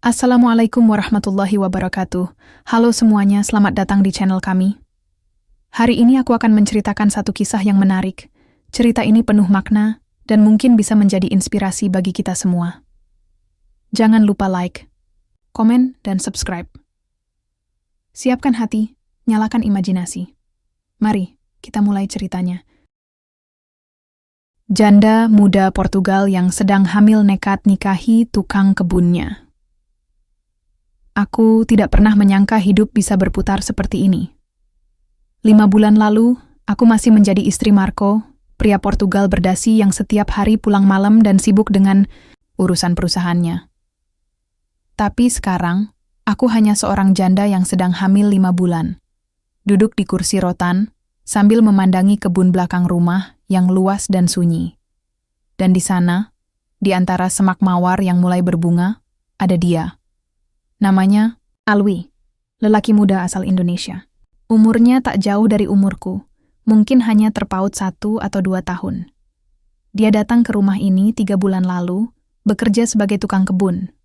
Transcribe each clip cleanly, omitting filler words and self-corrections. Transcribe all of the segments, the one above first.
Assalamualaikum warahmatullahi wabarakatuh. Halo semuanya, selamat datang di channel kami. Hari ini aku akan menceritakan satu kisah yang menarik. Cerita ini penuh makna dan mungkin bisa menjadi inspirasi bagi kita semua. Jangan lupa like, komen, dan subscribe. Siapkan hati, nyalakan imajinasi. Mari, kita mulai ceritanya. Janda muda Portugal yang sedang hamil nekat nikahi tukang kebunnya. Aku tidak pernah menyangka hidup bisa berputar seperti ini. 5 bulan lalu, aku masih menjadi istri Marco, pria Portugal berdasi yang setiap hari pulang malam dan sibuk dengan urusan perusahaannya. Tapi sekarang, aku hanya seorang janda yang sedang hamil 5 bulan. Duduk di kursi rotan, sambil memandangi kebun belakang rumah yang luas dan sunyi. Dan di sana, di antara semak mawar yang mulai berbunga, ada dia. Namanya Alwi, lelaki muda asal Indonesia. Umurnya tak jauh dari umurku, mungkin hanya terpaut 1 atau 2 tahun. Dia datang ke rumah ini 3 bulan lalu, bekerja sebagai tukang kebun.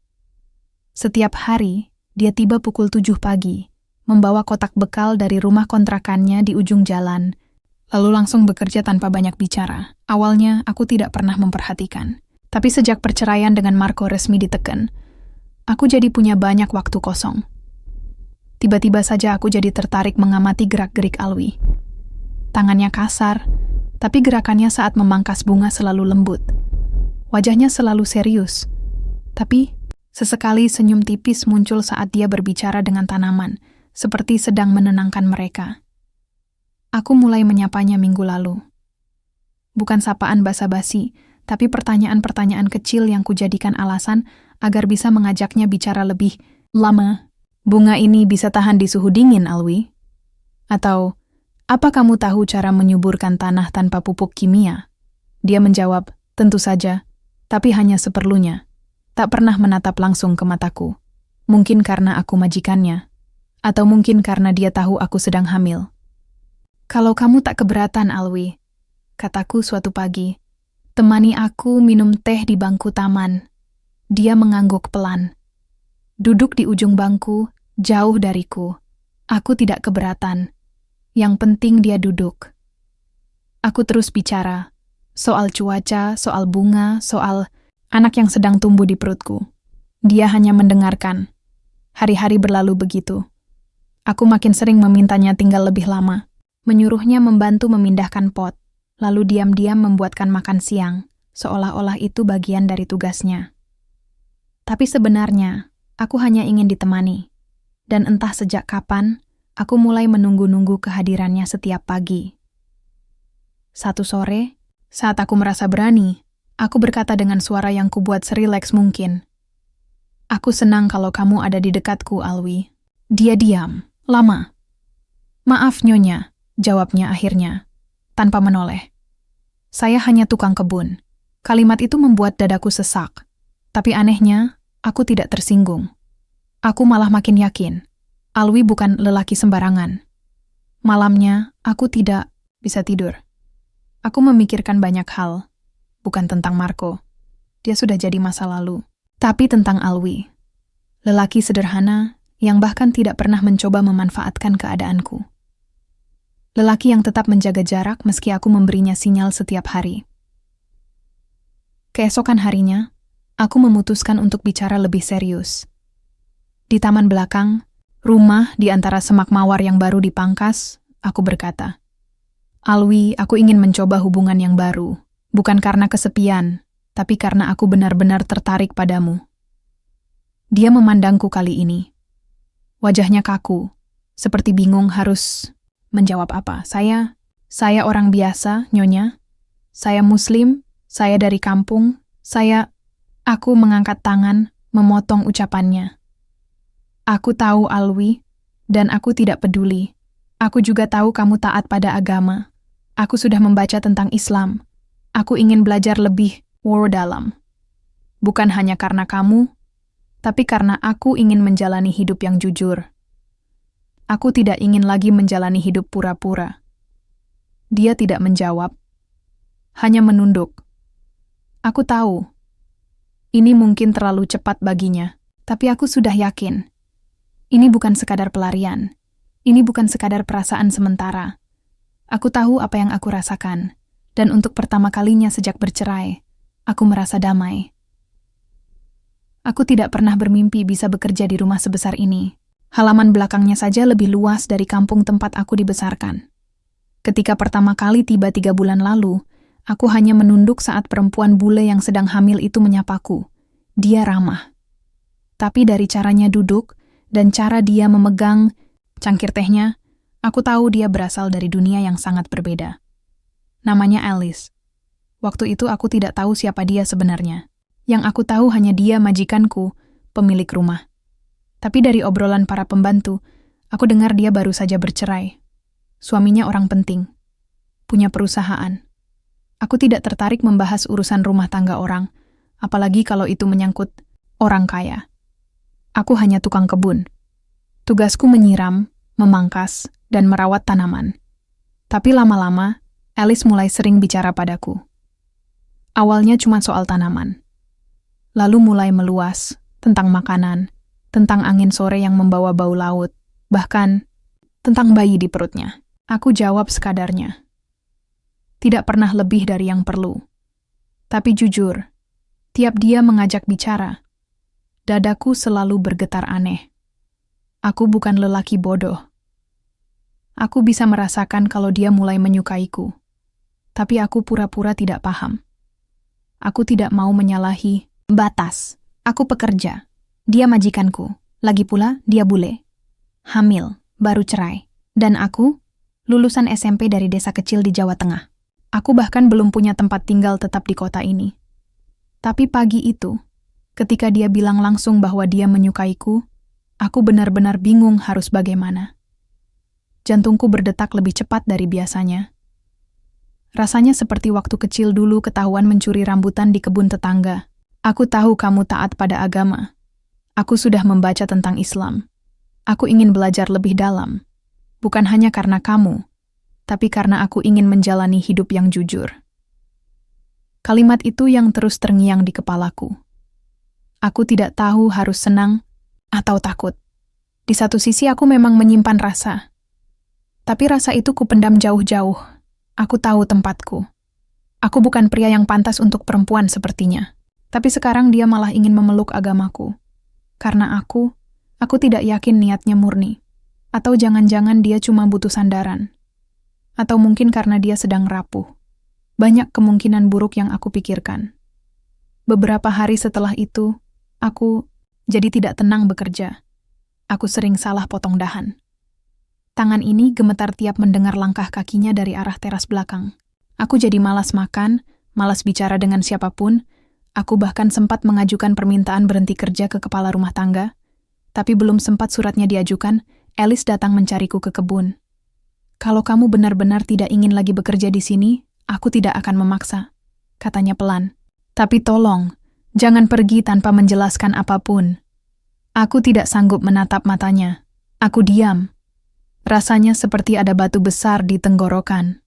Setiap hari, dia tiba pukul 7 pagi, membawa kotak bekal dari rumah kontrakannya di ujung jalan, lalu langsung bekerja tanpa banyak bicara. Awalnya, aku tidak pernah memperhatikan. Tapi sejak perceraian dengan Marco resmi diteken, aku jadi punya banyak waktu kosong. Tiba-tiba saja aku jadi tertarik mengamati gerak-gerik Alwi. Tangannya kasar, tapi gerakannya saat memangkas bunga selalu lembut. Wajahnya selalu serius, tapi sesekali senyum tipis muncul saat dia berbicara dengan tanaman, seperti sedang menenangkan mereka. Aku mulai menyapanya minggu lalu. Bukan sapaan basa-basi, tapi pertanyaan-pertanyaan kecil yang kujadikan alasan agar bisa mengajaknya bicara lebih lama. Bunga ini bisa tahan di suhu dingin, Alwi? Atau, apa kamu tahu cara menyuburkan tanah tanpa pupuk kimia? Dia menjawab, tentu saja, tapi hanya seperlunya. Tak pernah menatap langsung ke mataku. Mungkin karena aku majikannya. Atau mungkin karena dia tahu aku sedang hamil. Kalau kamu tak keberatan, Alwi, kataku suatu pagi, temani aku minum teh di bangku taman. Dia mengangguk pelan. Duduk di ujung bangku, jauh dariku. Aku tidak keberatan. Yang penting dia duduk. Aku terus bicara. Soal cuaca, soal bunga, soal anak yang sedang tumbuh di perutku. Dia hanya mendengarkan. Hari-hari berlalu begitu. Aku makin sering memintanya tinggal lebih lama. Menyuruhnya membantu memindahkan pot. Lalu diam-diam membuatkan makan siang. Seolah-olah itu bagian dari tugasnya. Tapi sebenarnya, aku hanya ingin ditemani. Dan entah sejak kapan, aku mulai menunggu-nunggu kehadirannya setiap pagi. Satu sore, saat aku merasa berani, aku berkata dengan suara yang kubuat serileks mungkin. Aku senang kalau kamu ada di dekatku, Alwi. Dia diam, lama. Maaf, Nyonya, jawabnya akhirnya, tanpa menoleh. Saya hanya tukang kebun. Kalimat itu membuat dadaku sesak. Tapi anehnya, aku tidak tersinggung. Aku malah makin yakin. Alwi bukan lelaki sembarangan. Malamnya, aku tidak bisa tidur. Aku memikirkan banyak hal. Bukan tentang Marco. Dia sudah jadi masa lalu. Tapi tentang Alwi. Lelaki sederhana yang bahkan tidak pernah mencoba memanfaatkan keadaanku. Lelaki yang tetap menjaga jarak meski aku memberinya sinyal setiap hari. Keesokan harinya, aku memutuskan untuk bicara lebih serius. Di taman belakang, rumah di antara semak mawar yang baru dipangkas, aku berkata, Alwi, aku ingin mencoba hubungan yang baru. Bukan karena kesepian, tapi karena aku benar-benar tertarik padamu. Dia memandangku kali ini. Wajahnya kaku, seperti bingung harus menjawab apa. Saya orang biasa, Nyonya. Saya Muslim, saya dari kampung, Aku mengangkat tangan, memotong ucapannya. Aku tahu, Alwi, dan aku tidak peduli. Aku juga tahu kamu taat pada agama. Aku sudah membaca tentang Islam. Aku ingin belajar lebih dalam. Bukan hanya karena kamu, tapi karena aku ingin menjalani hidup yang jujur. Aku tidak ingin lagi menjalani hidup pura-pura. Dia tidak menjawab, hanya menunduk. Aku tahu, ini mungkin terlalu cepat baginya, Tapi aku sudah yakin, ini bukan sekadar pelarian. Ini bukan sekadar perasaan sementara. Aku tahu apa yang aku rasakan, dan untuk pertama kalinya sejak bercerai, aku merasa damai. Aku tidak pernah bermimpi bisa bekerja di rumah sebesar ini. Halaman belakangnya saja lebih luas dari kampung tempat aku dibesarkan. Ketika pertama kali tiba 3 bulan lalu, aku hanya menunduk saat perempuan bule yang sedang hamil itu menyapaku. Dia ramah. Tapi dari caranya duduk dan cara dia memegang cangkir tehnya, aku tahu dia berasal dari dunia yang sangat berbeda. Namanya Alice. Waktu itu aku tidak tahu siapa dia sebenarnya. Yang aku tahu hanya dia majikanku, pemilik rumah. Tapi dari obrolan para pembantu, aku dengar dia baru saja bercerai. Suaminya orang penting. Punya perusahaan. Aku tidak tertarik membahas urusan rumah tangga orang, apalagi kalau itu menyangkut orang kaya. Aku hanya tukang kebun. Tugasku menyiram, memangkas, dan merawat tanaman. Tapi lama-lama, Alice mulai sering bicara padaku. Awalnya cuma soal tanaman. Lalu mulai meluas, tentang makanan, tentang angin sore yang membawa bau laut, bahkan tentang bayi di perutnya. Aku jawab sekadarnya. Tidak pernah lebih dari yang perlu. Tapi jujur, tiap dia mengajak bicara, dadaku selalu bergetar aneh. Aku bukan lelaki bodoh. Aku bisa merasakan kalau dia mulai menyukaiku. Tapi aku pura-pura tidak paham. Aku tidak mau menyalahi batas. Aku pekerja. Dia majikanku. Lagi pula dia bule. Hamil, baru cerai. Dan aku, lulusan SMP dari desa kecil di Jawa Tengah. Aku bahkan belum punya tempat tinggal tetap di kota ini. Tapi pagi itu, ketika dia bilang langsung bahwa dia menyukaiku, aku benar-benar bingung harus bagaimana. Jantungku berdetak lebih cepat dari biasanya. Rasanya seperti waktu kecil dulu ketahuan mencuri rambutan di kebun tetangga. Aku tahu kamu taat pada agama. Aku sudah membaca tentang Islam. Aku ingin belajar lebih dalam. Bukan hanya karena kamu, tapi karena aku ingin menjalani hidup yang jujur. Kalimat itu yang terus terngiang di kepalaku. Aku tidak tahu harus senang atau takut. Di satu sisi aku memang menyimpan rasa. Tapi rasa itu kupendam jauh-jauh. Aku tahu tempatku. Aku bukan pria yang pantas untuk perempuan sepertinya. Tapi sekarang dia malah ingin memeluk agamaku. Karena aku tidak yakin niatnya murni. Atau jangan-jangan dia cuma butuh sandaran. Atau mungkin karena dia sedang rapuh. Banyak kemungkinan buruk yang aku pikirkan. Beberapa hari setelah itu, aku jadi tidak tenang bekerja. Aku sering salah potong dahan. Tangan ini gemetar tiap mendengar langkah kakinya dari arah teras belakang. Aku jadi malas makan, malas bicara dengan siapapun. Aku bahkan sempat mengajukan permintaan berhenti kerja ke kepala rumah tangga. Tapi belum sempat suratnya diajukan, Alice datang mencariku ke kebun. Kalau kamu benar-benar tidak ingin lagi bekerja di sini, aku tidak akan memaksa, katanya pelan. Tapi tolong, jangan pergi tanpa menjelaskan apapun. Aku tidak sanggup menatap matanya. Aku diam. Rasanya seperti ada batu besar di tenggorokan.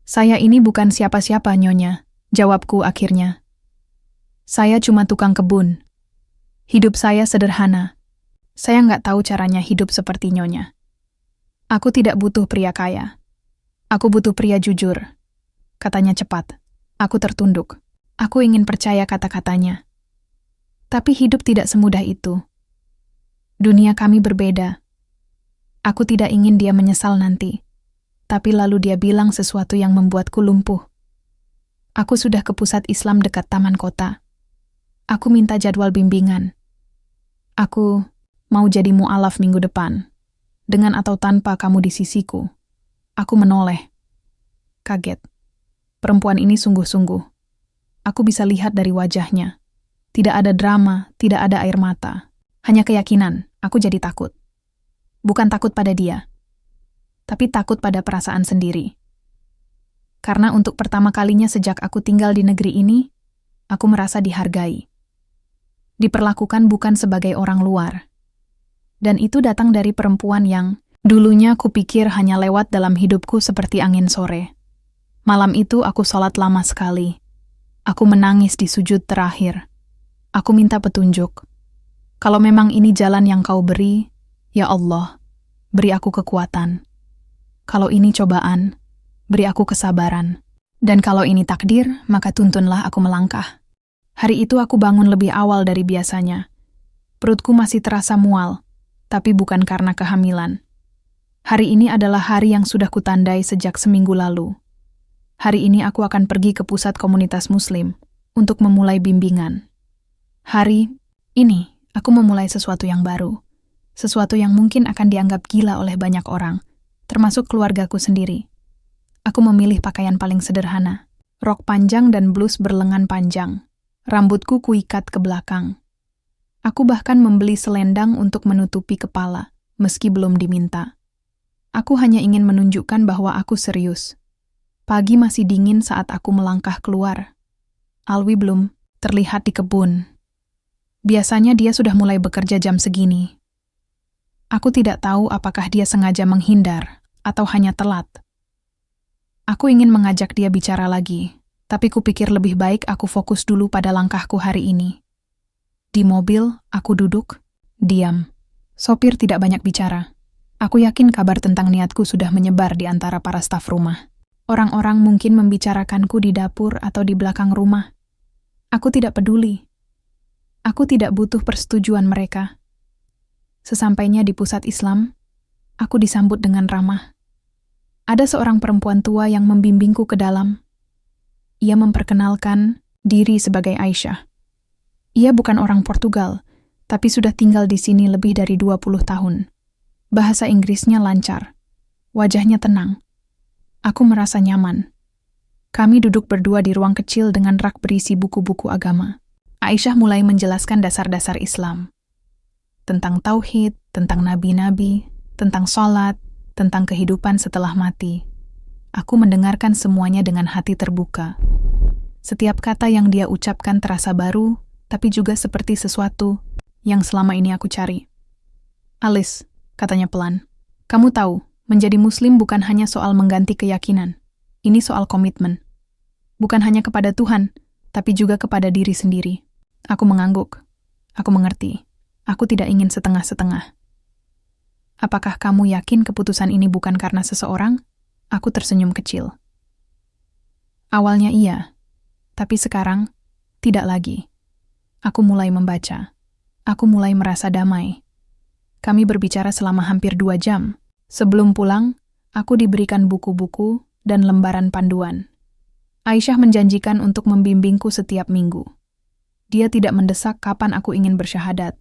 Saya ini bukan siapa-siapa, Nyonya, jawabku akhirnya. Saya cuma tukang kebun. Hidup saya sederhana. Saya nggak tahu caranya hidup seperti Nyonya. Aku tidak butuh pria kaya. Aku butuh pria jujur. Katanya cepat. Aku tertunduk. Aku ingin percaya kata-katanya. Tapi hidup tidak semudah itu. Dunia kami berbeda. Aku tidak ingin dia menyesal nanti. Tapi lalu dia bilang sesuatu yang membuatku lumpuh. Aku sudah ke pusat Islam dekat taman kota. Aku minta jadwal bimbingan. Aku mau jadi mu'alaf minggu depan. Dengan atau tanpa kamu di sisiku. Aku menoleh. Kaget. Perempuan ini sungguh-sungguh. Aku bisa lihat dari wajahnya. Tidak ada drama, tidak ada air mata. Hanya keyakinan. Aku jadi takut. Bukan takut pada dia, tapi takut pada perasaan sendiri. Karena untuk pertama kalinya sejak aku tinggal di negeri ini, aku merasa dihargai. Diperlakukan bukan sebagai orang luar. Dan itu datang dari perempuan yang dulunya kupikir hanya lewat dalam hidupku seperti angin sore. Malam itu aku sholat lama sekali. Aku menangis di sujud terakhir. Aku minta petunjuk. Kalau memang ini jalan yang kau beri, ya Allah, beri aku kekuatan. Kalau ini cobaan, beri aku kesabaran. Dan kalau ini takdir, maka tuntunlah aku melangkah. Hari itu aku bangun lebih awal dari biasanya. Perutku masih terasa mual, tapi bukan karena kehamilan. Hari ini adalah hari yang sudah kutandai sejak seminggu lalu. Hari ini aku akan pergi ke pusat komunitas muslim untuk memulai bimbingan. Hari ini, aku memulai sesuatu yang baru. Sesuatu yang mungkin akan dianggap gila oleh banyak orang, termasuk keluargaku sendiri. Aku memilih pakaian paling sederhana, rok panjang dan blus berlengan panjang. Rambutku kuikat ke belakang. Aku bahkan membeli selendang untuk menutupi kepala, meski belum diminta. Aku hanya ingin menunjukkan bahwa aku serius. Pagi masih dingin saat aku melangkah keluar. Alwi belum terlihat di kebun. Biasanya dia sudah mulai bekerja jam segini. Aku tidak tahu apakah dia sengaja menghindar atau hanya telat. Aku ingin mengajak dia bicara lagi, tapi kupikir lebih baik aku fokus dulu pada langkahku hari ini. Di mobil, aku duduk, diam. Sopir tidak banyak bicara. Aku yakin kabar tentang niatku sudah menyebar di antara para staf rumah. Orang-orang mungkin membicarakanku di dapur atau di belakang rumah. Aku tidak peduli. Aku tidak butuh persetujuan mereka. Sesampainya di pusat Islam, aku disambut dengan ramah. Ada seorang perempuan tua yang membimbingku ke dalam. Ia memperkenalkan diri sebagai Aisyah. Ia bukan orang Portugal, tapi sudah tinggal di sini lebih dari 20 tahun. Bahasa Inggrisnya lancar. Wajahnya tenang. Aku merasa nyaman. Kami duduk berdua di ruang kecil dengan rak berisi buku-buku agama. Aisyah mulai menjelaskan dasar-dasar Islam. Tentang tauhid, tentang nabi-nabi, tentang sholat, tentang kehidupan setelah mati. Aku mendengarkan semuanya dengan hati terbuka. Setiap kata yang dia ucapkan terasa baru, tapi juga seperti sesuatu yang selama ini aku cari. Alice, katanya pelan, kamu tahu, menjadi muslim bukan hanya soal mengganti keyakinan. Ini soal komitmen. Bukan hanya kepada Tuhan, tapi juga kepada diri sendiri. Aku mengangguk. Aku mengerti. Aku tidak ingin setengah-setengah. Apakah kamu yakin keputusan ini bukan karena seseorang? Aku tersenyum kecil. Awalnya iya, tapi sekarang tidak lagi. Aku mulai membaca. Aku mulai merasa damai. Kami berbicara selama hampir 2 jam. Sebelum pulang, aku diberikan buku-buku dan lembaran panduan. Aisyah menjanjikan untuk membimbingku setiap minggu. Dia tidak mendesak kapan aku ingin bersyahadat,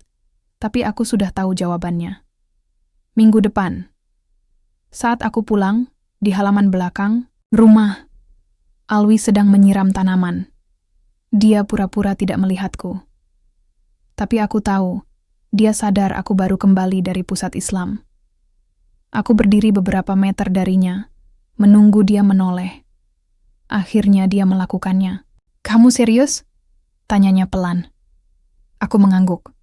tapi aku sudah tahu jawabannya. Minggu depan. Saat aku pulang, di halaman belakang, rumah, Alwi sedang menyiram tanaman. Dia pura-pura tidak melihatku. Tapi aku tahu, dia sadar aku baru kembali dari pusat Islam. Aku berdiri beberapa meter darinya, menunggu dia menoleh. Akhirnya dia melakukannya. Kamu serius? Tanyanya pelan. Aku mengangguk.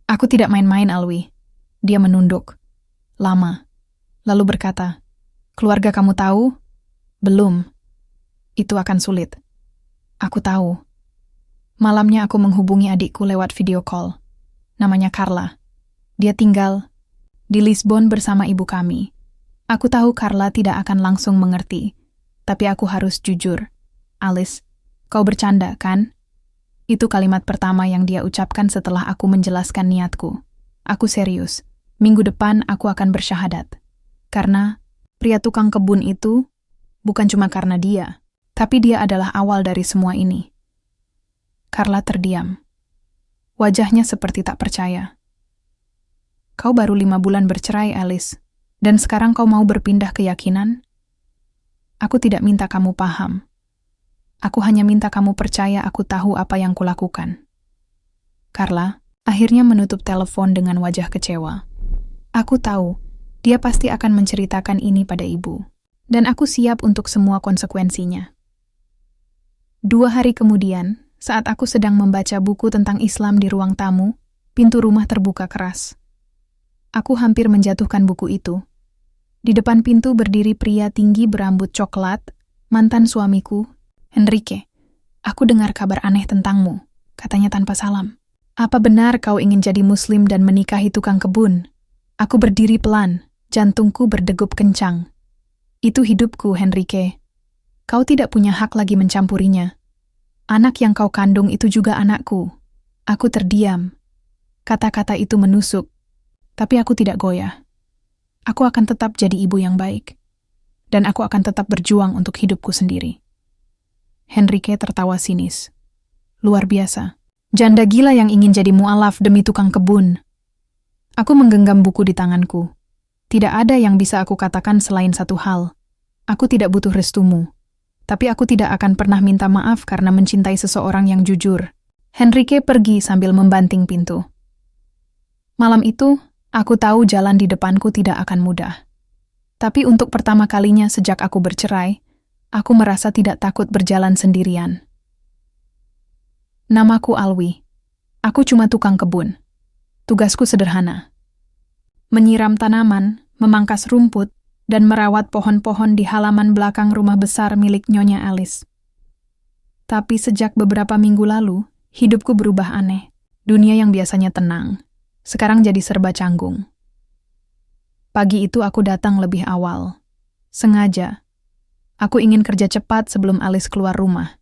Aku tidak main-main, Alwi. Dia menunduk. Lama. Lalu berkata, keluarga kamu tahu? Belum. Itu akan sulit. Aku tahu. Malamnya aku menghubungi adikku lewat video call. Namanya Carla. Dia tinggal di Lisbon bersama ibu kami. Aku tahu Carla tidak akan langsung mengerti, tapi aku harus jujur. Alice, kau bercanda, kan? Itu kalimat pertama yang dia ucapkan setelah aku menjelaskan niatku. Aku serius. Minggu depan aku akan bersyahadat. Karena pria tukang kebun itu bukan cuma karena dia, tapi dia adalah awal dari semua ini. Carla terdiam. Wajahnya seperti tak percaya. Kau baru 5 bulan bercerai, Alice, dan sekarang kau mau berpindah keyakinan? Aku tidak minta kamu paham. Aku hanya minta kamu percaya aku tahu apa yang kulakukan. Carla akhirnya menutup telepon dengan wajah kecewa. Aku tahu, dia pasti akan menceritakan ini pada ibu. Dan aku siap untuk semua konsekuensinya. 2 hari kemudian, saat aku sedang membaca buku tentang Islam di ruang tamu, pintu rumah terbuka keras. Aku hampir menjatuhkan buku itu. Di depan pintu berdiri pria tinggi berambut coklat, mantan suamiku, Henrique. Aku dengar kabar aneh tentangmu, katanya tanpa salam. Apa benar kau ingin jadi muslim dan menikahi tukang kebun? Aku berdiri pelan, jantungku berdegup kencang. Itu hidupku, Henrique. Kau tidak punya hak lagi mencampurinya. Anak yang kau kandung itu juga anakku. Aku terdiam. Kata-kata itu menusuk, tapi aku tidak goyah. Aku akan tetap jadi ibu yang baik. Dan aku akan tetap berjuang untuk hidupku sendiri. Henrique tertawa sinis. Luar biasa. Janda gila yang ingin jadi mualaf demi tukang kebun. Aku menggenggam buku di tanganku. Tidak ada yang bisa aku katakan selain satu hal. Aku tidak butuh restumu. Tapi aku tidak akan pernah minta maaf karena mencintai seseorang yang jujur. Henrique pergi sambil membanting pintu. Malam itu, aku tahu jalan di depanku tidak akan mudah. Tapi untuk pertama kalinya sejak aku bercerai, aku merasa tidak takut berjalan sendirian. Namaku Alwi. Aku cuma tukang kebun. Tugasku sederhana. Menyiram tanaman, memangkas rumput, dan merawat pohon-pohon di halaman belakang rumah besar milik Nyonya Alice. Tapi sejak beberapa minggu lalu, hidupku berubah aneh. Dunia yang biasanya tenang, sekarang jadi serba canggung. Pagi itu aku datang lebih awal. Sengaja. Aku ingin kerja cepat sebelum Alice keluar rumah.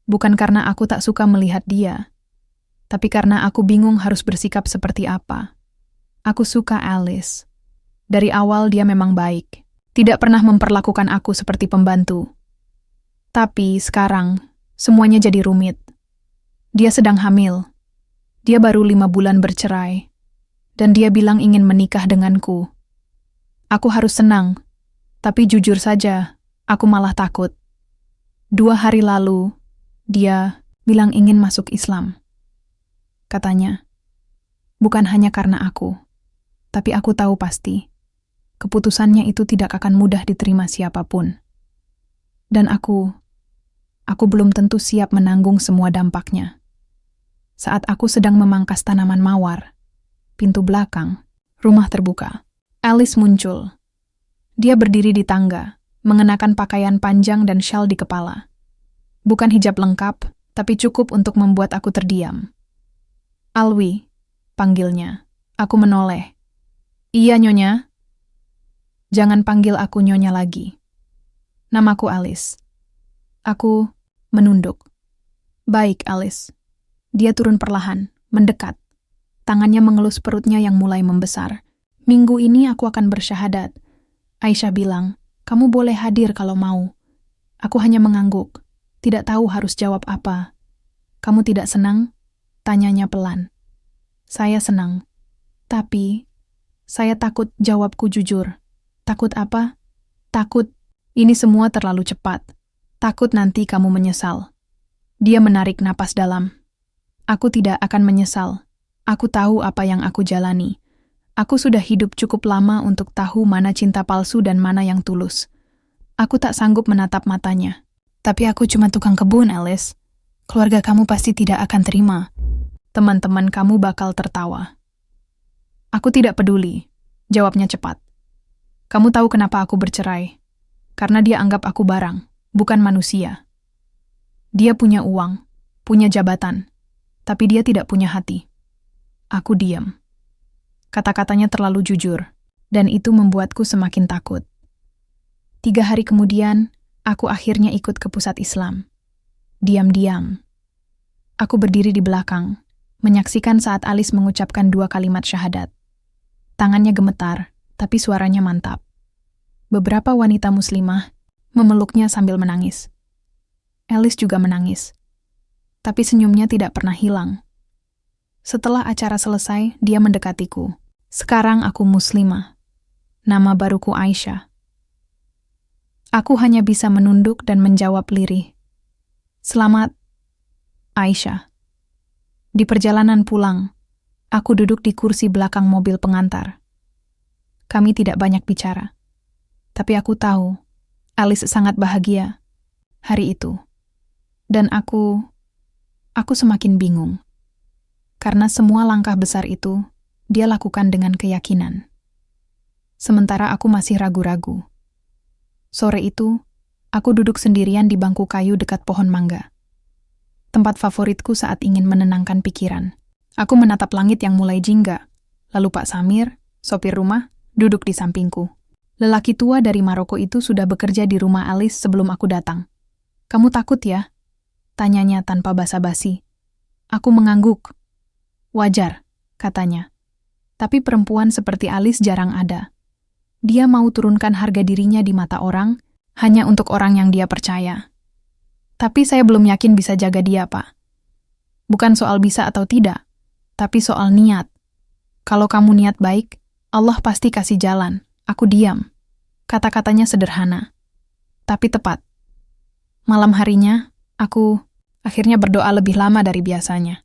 Bukan karena aku tak suka melihat dia, tapi karena aku bingung harus bersikap seperti apa. Aku suka Alice. Dari awal dia memang baik. Tidak pernah memperlakukan aku seperti pembantu. Tapi sekarang, semuanya jadi rumit. Dia sedang hamil. Dia baru 5 bulan bercerai. Dan dia bilang ingin menikah denganku. Aku harus senang. Tapi jujur saja, aku malah takut. 2 hari lalu, dia bilang ingin masuk Islam. Katanya, bukan hanya karena aku, tapi aku tahu pasti, keputusannya itu tidak akan mudah diterima siapapun. Dan aku belum tentu siap menanggung semua dampaknya. Saat aku sedang memangkas tanaman mawar, pintu belakang, rumah terbuka. Alice muncul. Dia berdiri di tangga, mengenakan pakaian panjang dan syal di kepala. Bukan hijab lengkap, tapi cukup untuk membuat aku terdiam. Alwi, panggilnya. Aku menoleh. Iya, Nyonya. Jangan panggil aku Nyonya lagi. Namaku Alice. Aku menunduk. Baik, Alice. Dia turun perlahan, mendekat. Tangannya mengelus perutnya yang mulai membesar. Minggu ini aku akan bersyahadat. Aisyah bilang, kamu boleh hadir kalau mau. Aku hanya mengangguk. Tidak tahu harus jawab apa. Kamu tidak senang? Tanyanya pelan. Saya senang. Tapi, saya takut jawabku jujur. Takut apa? Takut. Ini semua terlalu cepat. Takut nanti kamu menyesal. Dia menarik napas dalam. Aku tidak akan menyesal. Aku tahu apa yang aku jalani. Aku sudah hidup cukup lama untuk tahu mana cinta palsu dan mana yang tulus. Aku tak sanggup menatap matanya. Tapi aku cuma tukang kebun, Alice. Keluarga kamu pasti tidak akan terima. Teman-teman kamu bakal tertawa. Aku tidak peduli. Jawabnya cepat. Kamu tahu kenapa aku bercerai? Karena dia anggap aku barang, bukan manusia. Dia punya uang, punya jabatan, tapi dia tidak punya hati. Aku diam. Kata-katanya terlalu jujur, dan itu membuatku semakin takut. 3 hari kemudian, aku akhirnya ikut ke pusat Islam. Diam-diam. Aku berdiri di belakang, menyaksikan saat Alice mengucapkan 2 kalimat syahadat. Tangannya gemetar, tapi suaranya mantap. Beberapa wanita muslimah memeluknya sambil menangis. Alice juga menangis. Tapi senyumnya tidak pernah hilang. Setelah acara selesai, dia mendekatiku. Sekarang aku muslimah. Nama baruku Aisyah. Aku hanya bisa menunduk dan menjawab lirih. Selamat, Aisyah. Di perjalanan pulang, aku duduk di kursi belakang mobil pengantar. Kami tidak banyak bicara. Tapi aku tahu, Alice sangat bahagia hari itu. Dan aku semakin bingung. Karena semua langkah besar itu, dia lakukan dengan keyakinan. Sementara aku masih ragu-ragu. Sore itu, aku duduk sendirian di bangku kayu dekat pohon mangga. Tempat favoritku saat ingin menenangkan pikiran. Aku menatap langit yang mulai jingga. Lalu Pak Samir, sopir rumah, duduk di sampingku. Lelaki tua dari Maroko itu sudah bekerja di rumah Alice sebelum aku datang. "Kamu takut ya?" tanyanya tanpa basa-basi. Aku mengangguk. "Wajar," katanya. Tapi perempuan seperti Alice jarang ada. Dia mau turunkan harga dirinya di mata orang, hanya untuk orang yang dia percaya. Tapi saya belum yakin bisa jaga dia, Pak. Bukan soal bisa atau tidak, tapi soal niat. Kalau kamu niat baik, Allah pasti kasih jalan. Aku diam. Kata-katanya sederhana, tapi tepat. Malam harinya, aku akhirnya berdoa lebih lama dari biasanya.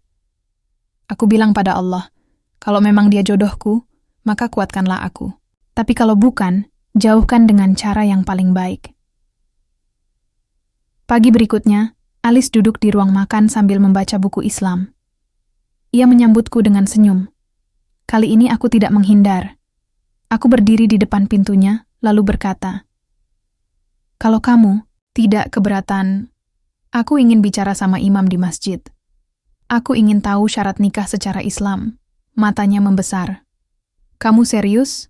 Aku bilang pada Allah, kalau memang dia jodohku, maka kuatkanlah aku. Tapi kalau bukan, jauhkan dengan cara yang paling baik. Pagi berikutnya, Alice duduk di ruang makan sambil membaca buku Islam. Ia menyambutku dengan senyum. Kali ini aku tidak menghindar. Aku berdiri di depan pintunya, lalu berkata, "Kalau kamu tidak keberatan, aku ingin bicara sama imam di masjid. Aku ingin tahu syarat nikah secara Islam." Matanya membesar. "Kamu serius?"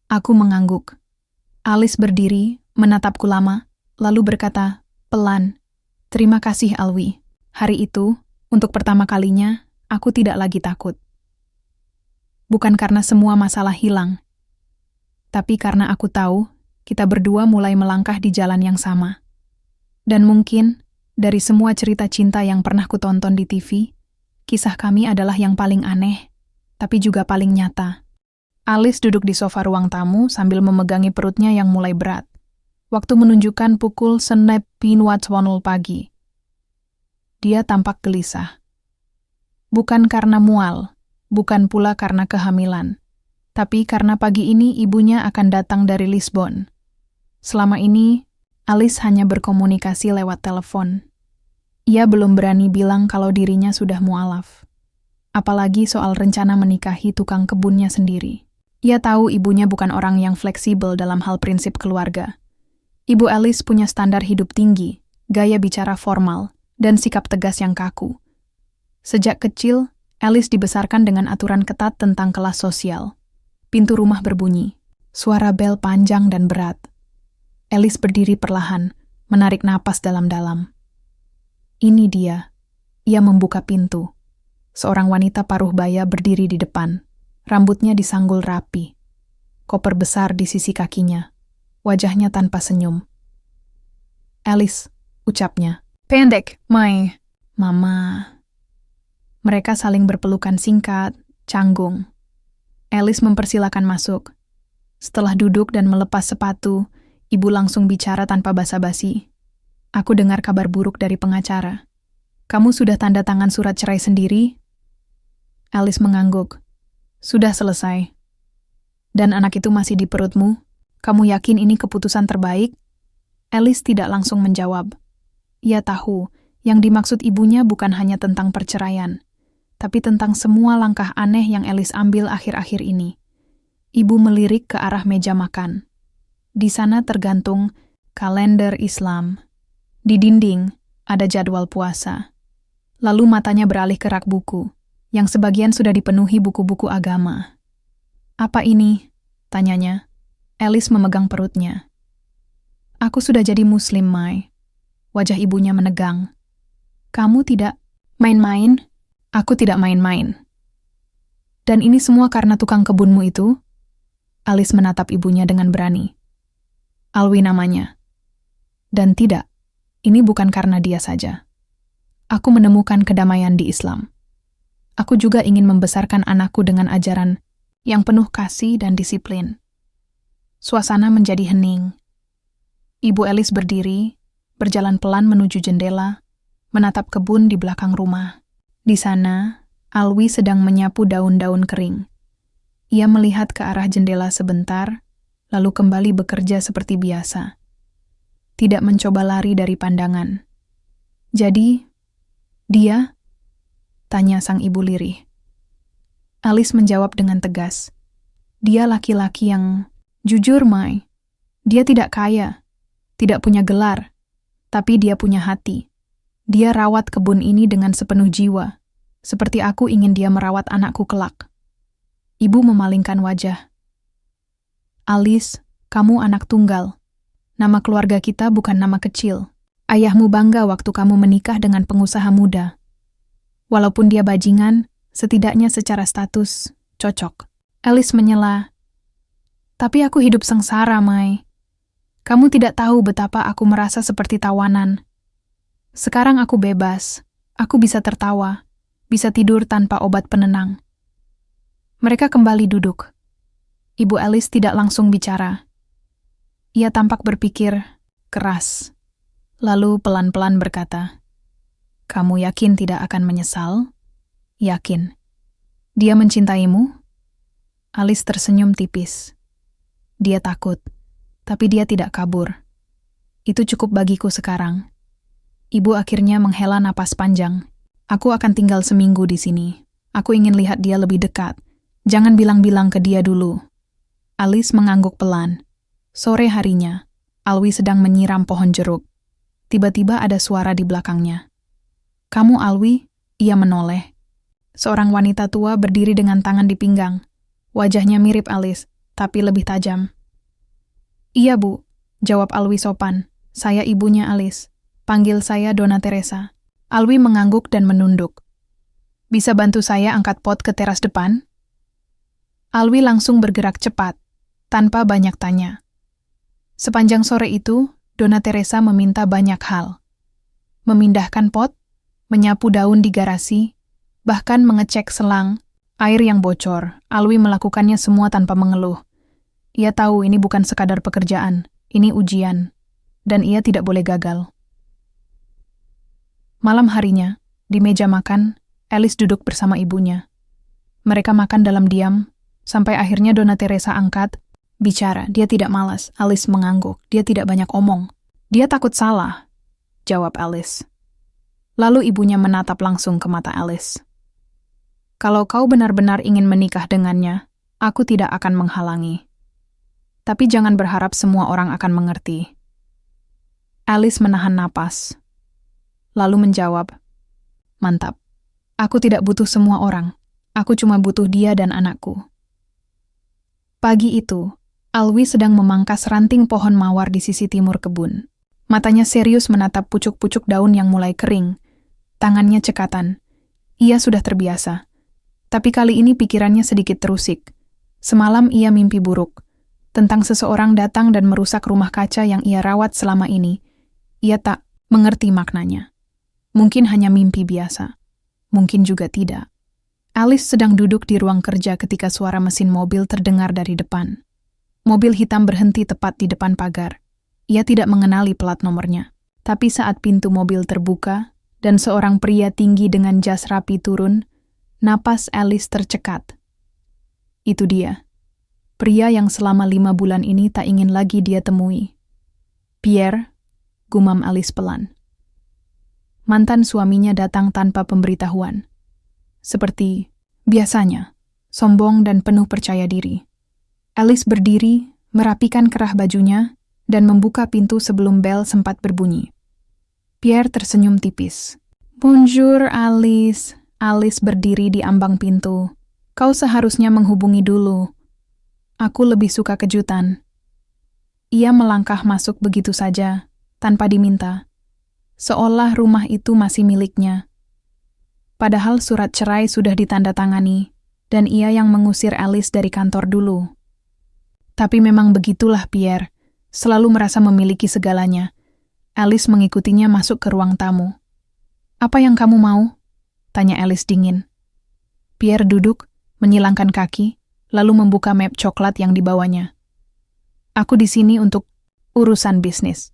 Aku mengangguk. Alice berdiri, menatapku lama, lalu berkata, pelan, "Terima kasih, Alwi. Hari itu, untuk pertama kalinya, aku tidak lagi takut. Bukan karena semua masalah hilang, tapi karena aku tahu kita berdua mulai melangkah di jalan yang sama. Dan mungkin, dari semua cerita cinta yang pernah kutonton di TV, kisah kami adalah yang paling aneh, tapi juga paling nyata." Alice duduk di sofa ruang tamu sambil memegangi perutnya yang mulai berat. Waktu menunjukkan pukul 9.00 pagi. Dia tampak gelisah. Bukan karena mual, bukan pula karena kehamilan, tapi karena pagi ini ibunya akan datang dari Lisbon. Selama ini, Alice hanya berkomunikasi lewat telepon. Ia belum berani bilang kalau dirinya sudah mualaf. Apalagi soal rencana menikahi tukang kebunnya sendiri. Ia tahu ibunya bukan orang yang fleksibel dalam hal prinsip keluarga. Ibu Alice punya standar hidup tinggi, gaya bicara formal, dan sikap tegas yang kaku. Sejak kecil, Alice dibesarkan dengan aturan ketat tentang kelas sosial. Pintu rumah berbunyi, suara bel panjang dan berat. Alice berdiri perlahan, menarik napas dalam-dalam. Ini dia. Ia membuka pintu. Seorang wanita paruh baya berdiri di depan. Rambutnya disanggul rapi. Koper besar di sisi kakinya. Wajahnya tanpa senyum. "Alice," ucapnya. "Pendek, Mai." "Mama." Mereka saling berpelukan singkat, canggung. Alice mempersilakan masuk. Setelah duduk dan melepas sepatu, ibu langsung bicara tanpa basa-basi. "Aku dengar kabar buruk dari pengacara. Kamu sudah tanda tangan surat cerai sendiri?" Alice mengangguk. "Sudah selesai." "Dan anak itu masih di perutmu? Kamu yakin ini keputusan terbaik?" Alice tidak langsung menjawab. Ia tahu, yang dimaksud ibunya bukan hanya tentang perceraian, tapi tentang semua langkah aneh yang Alice ambil akhir-akhir ini. Ibu melirik ke arah meja makan. Di sana tergantung kalender Islam. Di dinding ada jadwal puasa. Lalu matanya beralih ke rak buku, yang sebagian sudah dipenuhi buku-buku agama. "Apa ini?" tanyanya. Alice memegang perutnya. "Aku sudah jadi muslim, Mai." Wajah ibunya menegang. "Kamu tidak main-main?" "Aku tidak main-main." "Dan ini semua karena tukang kebunmu itu?" Alice menatap ibunya dengan berani. "Alwi namanya." "Dan tidak, ini bukan karena dia saja. Aku menemukan kedamaian di Islam. Aku juga ingin membesarkan anakku dengan ajaran yang penuh kasih dan disiplin." Suasana menjadi hening. Ibu Alice berdiri, berjalan pelan menuju jendela, menatap kebun di belakang rumah. Di sana, Alwi sedang menyapu daun-daun kering. Ia melihat ke arah jendela sebentar, lalu kembali bekerja seperti biasa. Tidak mencoba lari dari pandangan. "Jadi, dia?" tanya sang ibu lirih. Alice menjawab dengan tegas. "Dia laki-laki yang jujur, Mai. Dia tidak kaya, tidak punya gelar, tapi dia punya hati. Dia rawat kebun ini dengan sepenuh jiwa. seperti aku ingin dia merawat anakku kelak. Ibu memalingkan wajah. Alice, kamu anak tunggal. Nama keluarga kita bukan nama kecil. Ayahmu bangga waktu kamu menikah dengan pengusaha muda. Walaupun dia bajingan, setidaknya secara status cocok. Alice menyela. Tapi aku hidup sengsara, Mai. Kamu tidak tahu betapa aku merasa seperti tawanan. Sekarang aku bebas. Aku bisa tertawa, bisa tidur tanpa obat penenang. Mereka kembali duduk. Ibu Alice tidak langsung bicara. Ia tampak berpikir keras. Lalu pelan-pelan berkata, "Kamu yakin tidak akan menyesal?" "Yakin." "Dia mencintaimu?" Alice tersenyum tipis. "Dia takut, tapi dia tidak kabur. Itu cukup bagiku sekarang." Ibu akhirnya menghela napas panjang. "Aku akan tinggal seminggu di sini. Aku ingin lihat dia lebih dekat. Jangan bilang-bilang ke dia dulu." Alice mengangguk pelan. Sore harinya, Alwi sedang menyiram pohon jeruk. Tiba-tiba ada suara di belakangnya. "Kamu Alwi?" Ia menoleh. Seorang wanita tua berdiri dengan tangan di pinggang. Wajahnya mirip Alice, tapi lebih tajam. "Iya, Bu," jawab Alwi sopan. "Saya ibunya Alice. Panggil saya Donna Teresa." Alwi mengangguk dan menunduk. "Bisa bantu saya angkat pot ke teras depan?" Alwi langsung bergerak cepat, tanpa banyak tanya. Sepanjang sore itu, Donna Teresa meminta banyak hal. Memindahkan pot, menyapu daun di garasi, bahkan mengecek selang, air yang bocor. Alwi melakukannya semua tanpa mengeluh. Ia tahu ini bukan sekadar pekerjaan, ini ujian, dan ia tidak boleh gagal. Malam harinya, di meja makan, Alice duduk bersama ibunya. Mereka makan dalam diam, sampai akhirnya Donna Teresa angkat, bicara. Dia tidak malas. Alice mengangguk. Dia tidak banyak omong. "Dia takut salah," jawab Alice. Lalu ibunya menatap langsung ke mata Alice. "Kalau kau benar-benar ingin menikah dengannya, aku tidak akan menghalangi. Tapi jangan berharap semua orang akan mengerti." Alice menahan napas. Lalu menjawab, "Mantap. Aku tidak butuh semua orang. Aku cuma butuh dia dan anakku." Pagi itu, Alwi sedang memangkas ranting pohon mawar di sisi timur kebun. Matanya serius menatap pucuk-pucuk daun yang mulai kering. Tangannya cekatan. Ia sudah terbiasa. Tapi kali ini pikirannya sedikit terusik. Semalam ia mimpi buruk. Tentang seseorang datang dan merusak rumah kaca yang ia rawat selama ini. Ia tak mengerti maknanya. Mungkin hanya mimpi biasa. Mungkin juga tidak. Alice sedang duduk di ruang kerja ketika suara mesin mobil terdengar dari depan. Mobil hitam berhenti tepat di depan pagar. Ia tidak mengenali plat nomornya. Tapi saat pintu mobil terbuka dan seorang pria tinggi dengan jas rapi turun, napas Alice tercekat. Itu dia. Pria yang selama 5 bulan ini tak ingin lagi dia temui. "Pierre," gumam Alice pelan. Mantan suaminya datang tanpa pemberitahuan. Seperti biasanya, sombong dan penuh percaya diri. Alice berdiri, merapikan kerah bajunya, dan membuka pintu sebelum bel sempat berbunyi. Pierre tersenyum tipis. "Bonjour, Alice." Alice berdiri di ambang pintu. "Kau seharusnya menghubungi dulu. Aku lebih suka kejutan." Ia melangkah masuk begitu saja, tanpa diminta. Seolah rumah itu masih miliknya. Padahal surat cerai sudah ditandatangani, dan ia yang mengusir Alice dari kantor dulu. Tapi memang begitulah Pierre, selalu merasa memiliki segalanya. Alice mengikutinya masuk ke ruang tamu. "Apa yang kamu mau?" tanya Alice dingin. Pierre duduk, menyilangkan kaki, lalu membuka map coklat yang dibawanya. "Aku di sini untuk urusan bisnis.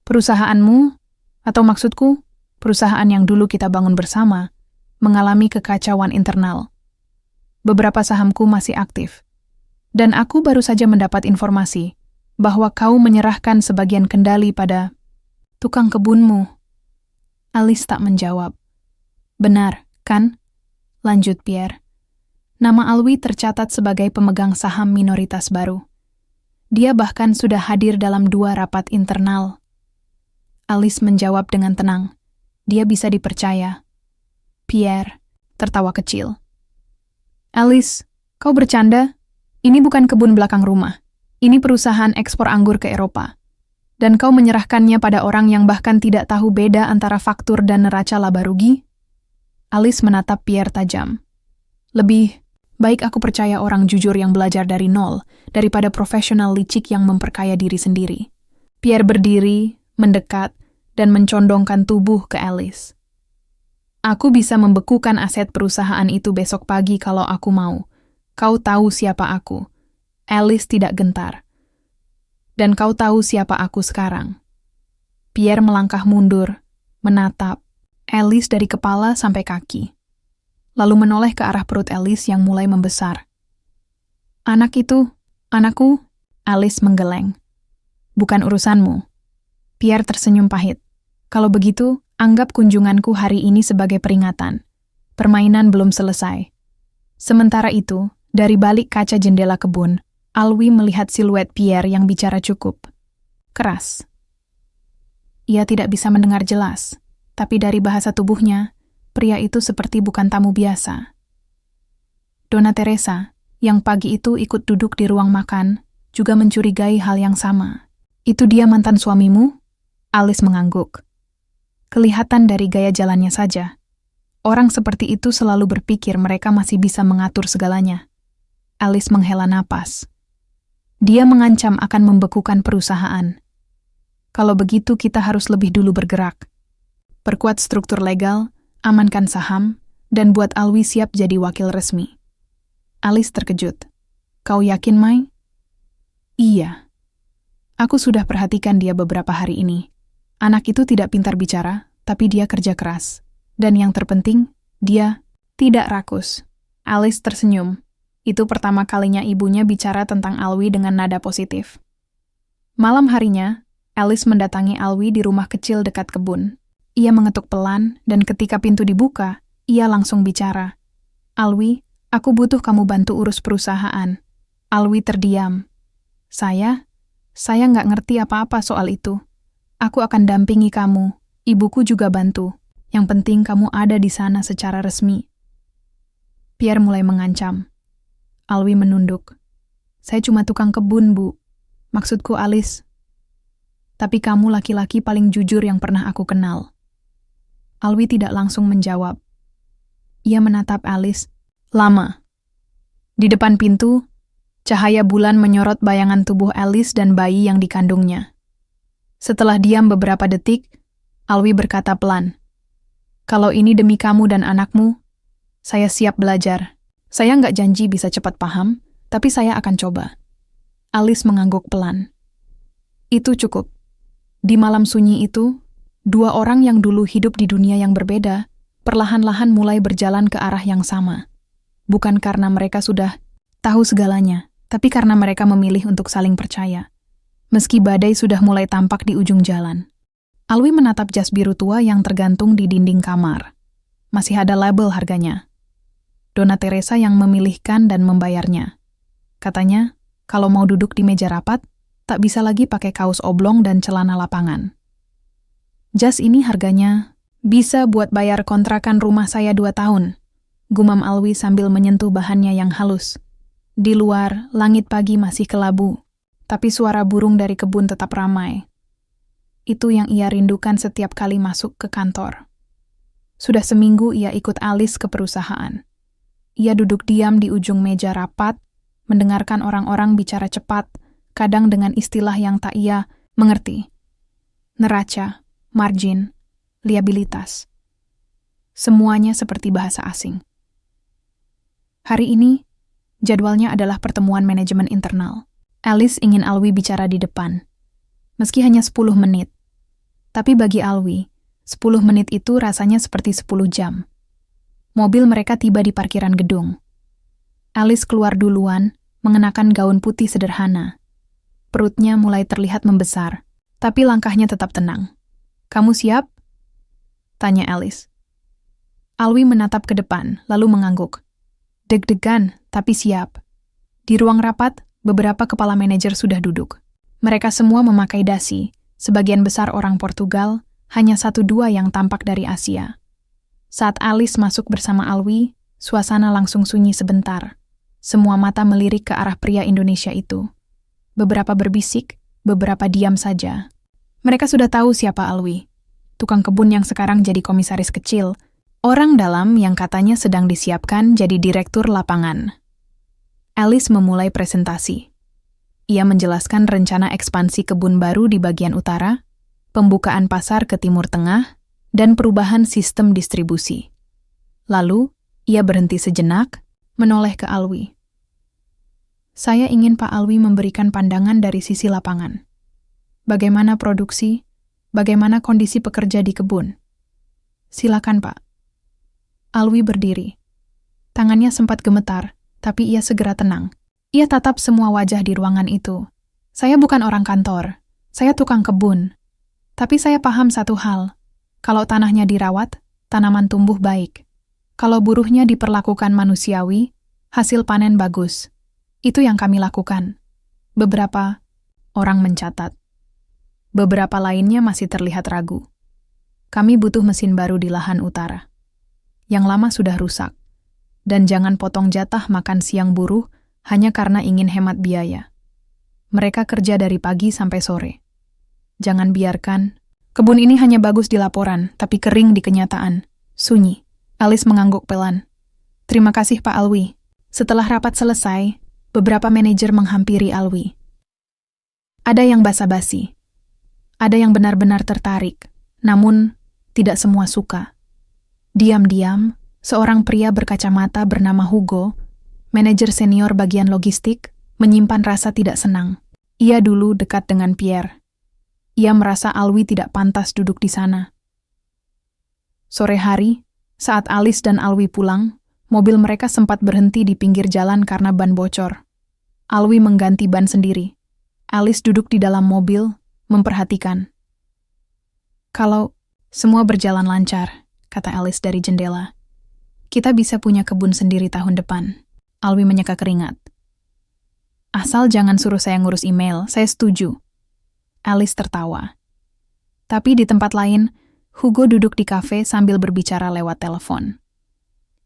Perusahaanmu, atau maksudku, perusahaan yang dulu kita bangun bersama, mengalami kekacauan internal. Beberapa sahamku masih aktif. Dan aku baru saja mendapat informasi bahwa kau menyerahkan sebagian kendali pada tukang kebunmu." Alice tak menjawab. "Benar, kan?" lanjut Pierre. Nama Alwi tercatat sebagai pemegang saham minoritas baru. Dia bahkan sudah hadir dalam 2 rapat internal. Alice menjawab dengan tenang. Dia bisa dipercaya. "Pierre, tertawa kecil. Alice, kau bercanda? Ini bukan kebun belakang rumah. Ini perusahaan ekspor anggur ke Eropa. Dan kau menyerahkannya pada orang yang bahkan tidak tahu beda antara faktur dan neraca laba rugi? Alice menatap Pierre tajam. Lebih baik aku percaya orang jujur yang belajar dari nol daripada profesional licik yang memperkaya diri sendiri. Pierre berdiri, mendekat, dan mencondongkan tubuh ke Alice. Aku bisa membekukan aset perusahaan itu besok pagi kalau aku mau. Kau tahu siapa aku. Alice tidak gentar. Dan kau tahu siapa aku sekarang. Pierre melangkah mundur, menatap Alice dari kepala sampai kaki. Lalu menoleh ke arah perut Alice yang mulai membesar. Anak itu, anakku, Alice menggeleng. Bukan urusanmu. Pierre tersenyum pahit. Kalau begitu, anggap kunjunganku hari ini sebagai peringatan. Permainan belum selesai. Sementara itu, dari balik kaca jendela kebun, Alwi melihat siluet Pierre yang bicara cukup keras. Ia tidak bisa mendengar jelas, tapi dari bahasa tubuhnya, pria itu seperti bukan tamu biasa. Donna Teresa, yang pagi itu ikut duduk di ruang makan, juga mencurigai hal yang sama. Itu dia mantan suamimu? Alice mengangguk. Kelihatan dari gaya jalannya saja. Orang seperti itu selalu berpikir mereka masih bisa mengatur segalanya. Alice menghela napas. Dia mengancam akan membekukan perusahaan. Kalau begitu kita harus lebih dulu bergerak. Perkuat struktur legal, amankan saham, dan buat Alwi siap jadi wakil resmi. Alice terkejut. Kau yakin, Mai? Iya. Aku sudah perhatikan dia beberapa hari ini. Anak itu tidak pintar bicara, tapi dia kerja keras. Dan yang terpenting, dia tidak rakus. Alice tersenyum. Itu pertama kalinya ibunya bicara tentang Alwi dengan nada positif. Malam harinya, Alice mendatangi Alwi di rumah kecil dekat kebun. Ia mengetuk pelan, dan ketika pintu dibuka, ia langsung bicara. Alwi, aku butuh kamu bantu urus perusahaan. Alwi terdiam. Saya nggak ngerti apa-apa soal itu. Aku akan dampingi kamu. Ibuku juga bantu. Yang penting kamu ada di sana secara resmi. Pierre mulai mengancam. Alwi menunduk. Saya cuma tukang kebun, Bu. Maksudku Alice. Tapi kamu laki-laki paling jujur yang pernah aku kenal. Alwi tidak langsung menjawab. Ia menatap Alice. Lama. Di depan pintu, cahaya bulan menyorot bayangan tubuh Alice dan bayi yang dikandungnya. Setelah diam beberapa detik, Alwi berkata pelan, kalau ini demi kamu dan anakmu, saya siap belajar. Saya nggak janji bisa cepat paham, tapi saya akan coba. Alice mengangguk pelan. Itu cukup. Di malam sunyi itu, dua orang yang dulu hidup di dunia yang berbeda, perlahan-lahan mulai berjalan ke arah yang sama. Bukan karena mereka sudah tahu segalanya, tapi karena mereka memilih untuk saling percaya. Meski badai sudah mulai tampak di ujung jalan. Alwi menatap jas biru tua yang tergantung di dinding kamar. Masih ada label harganya. Donna Teresa yang memilihkan dan membayarnya. Katanya, kalau mau duduk di meja rapat, tak bisa lagi pakai kaos oblong dan celana lapangan. Jas ini harganya bisa buat bayar kontrakan rumah saya 2 tahun. Gumam Alwi sambil menyentuh bahannya yang halus. Di luar, langit pagi masih kelabu. Tapi suara burung dari kebun tetap ramai. Itu yang ia rindukan setiap kali masuk ke kantor. Sudah seminggu ia ikut Alice ke perusahaan. Ia duduk diam di ujung meja rapat, mendengarkan orang-orang bicara cepat, kadang dengan istilah yang tak ia mengerti. Neraca, margin, liabilitas. Semuanya seperti bahasa asing. Hari ini, jadwalnya adalah pertemuan manajemen internal. Alice ingin Alwi bicara di depan. Meski hanya 10 menit. Tapi bagi Alwi, 10 menit itu rasanya seperti 10 jam. Mobil mereka tiba di parkiran gedung. Alice keluar duluan, mengenakan gaun putih sederhana. Perutnya mulai terlihat membesar, tapi langkahnya tetap tenang. Kamu siap? Tanya Alice. Alwi menatap ke depan, lalu mengangguk. Deg-degan, tapi siap. Di ruang rapat, beberapa kepala manajer sudah duduk. Mereka semua memakai dasi, sebagian besar orang Portugal, hanya 1-2 yang tampak dari Asia. Saat Alice masuk bersama Alwi, suasana langsung sunyi sebentar. Semua mata melirik ke arah pria Indonesia itu. Beberapa berbisik, beberapa diam saja. Mereka sudah tahu siapa Alwi. Tukang kebun yang sekarang jadi komisaris kecil. Orang dalam yang katanya sedang disiapkan jadi direktur lapangan. Alice memulai presentasi. Ia menjelaskan rencana ekspansi kebun baru di bagian utara, pembukaan pasar ke Timur Tengah, dan perubahan sistem distribusi. Lalu, ia berhenti sejenak, menoleh ke Alwi. Saya ingin Pak Alwi memberikan pandangan dari sisi lapangan. Bagaimana produksi, bagaimana kondisi pekerja di kebun. Silakan, Pak. Alwi berdiri. Tangannya sempat gemetar, tapi ia segera tenang. Ia tatap semua wajah di ruangan itu. Saya bukan orang kantor, saya tukang kebun. Tapi saya paham satu hal, kalau tanahnya dirawat, tanaman tumbuh baik. Kalau buruhnya diperlakukan manusiawi, hasil panen bagus. Itu yang kami lakukan. Beberapa orang mencatat. Beberapa lainnya masih terlihat ragu. Kami butuh mesin baru di lahan utara. Yang lama sudah rusak. Dan jangan potong jatah makan siang buruh hanya karena ingin hemat biaya. Mereka kerja dari pagi sampai sore. Jangan biarkan. Kebun ini hanya bagus di laporan, tapi kering di kenyataan. Sunyi. Alice mengangguk pelan. Terima kasih Pak Alwi. Setelah rapat selesai, beberapa manajer menghampiri Alwi. Ada yang basa-basi. Ada yang benar-benar tertarik. Namun, tidak semua suka. Diam-diam, seorang pria berkacamata bernama Hugo, manajer senior bagian logistik, menyimpan rasa tidak senang. Ia dulu dekat dengan Pierre. Ia merasa Alwi tidak pantas duduk di sana. Sore hari, saat Alice dan Alwi pulang, mobil mereka sempat berhenti di pinggir jalan karena ban bocor. Alwi mengganti ban sendiri. Alice duduk di dalam mobil, memperhatikan. Kalau semua berjalan lancar, kata Alice dari jendela, kita bisa punya kebun sendiri tahun depan. Alwi menyeka keringat. Asal jangan suruh saya ngurus email, saya setuju. Alice tertawa. Tapi di tempat lain, Hugo duduk di kafe sambil berbicara lewat telepon.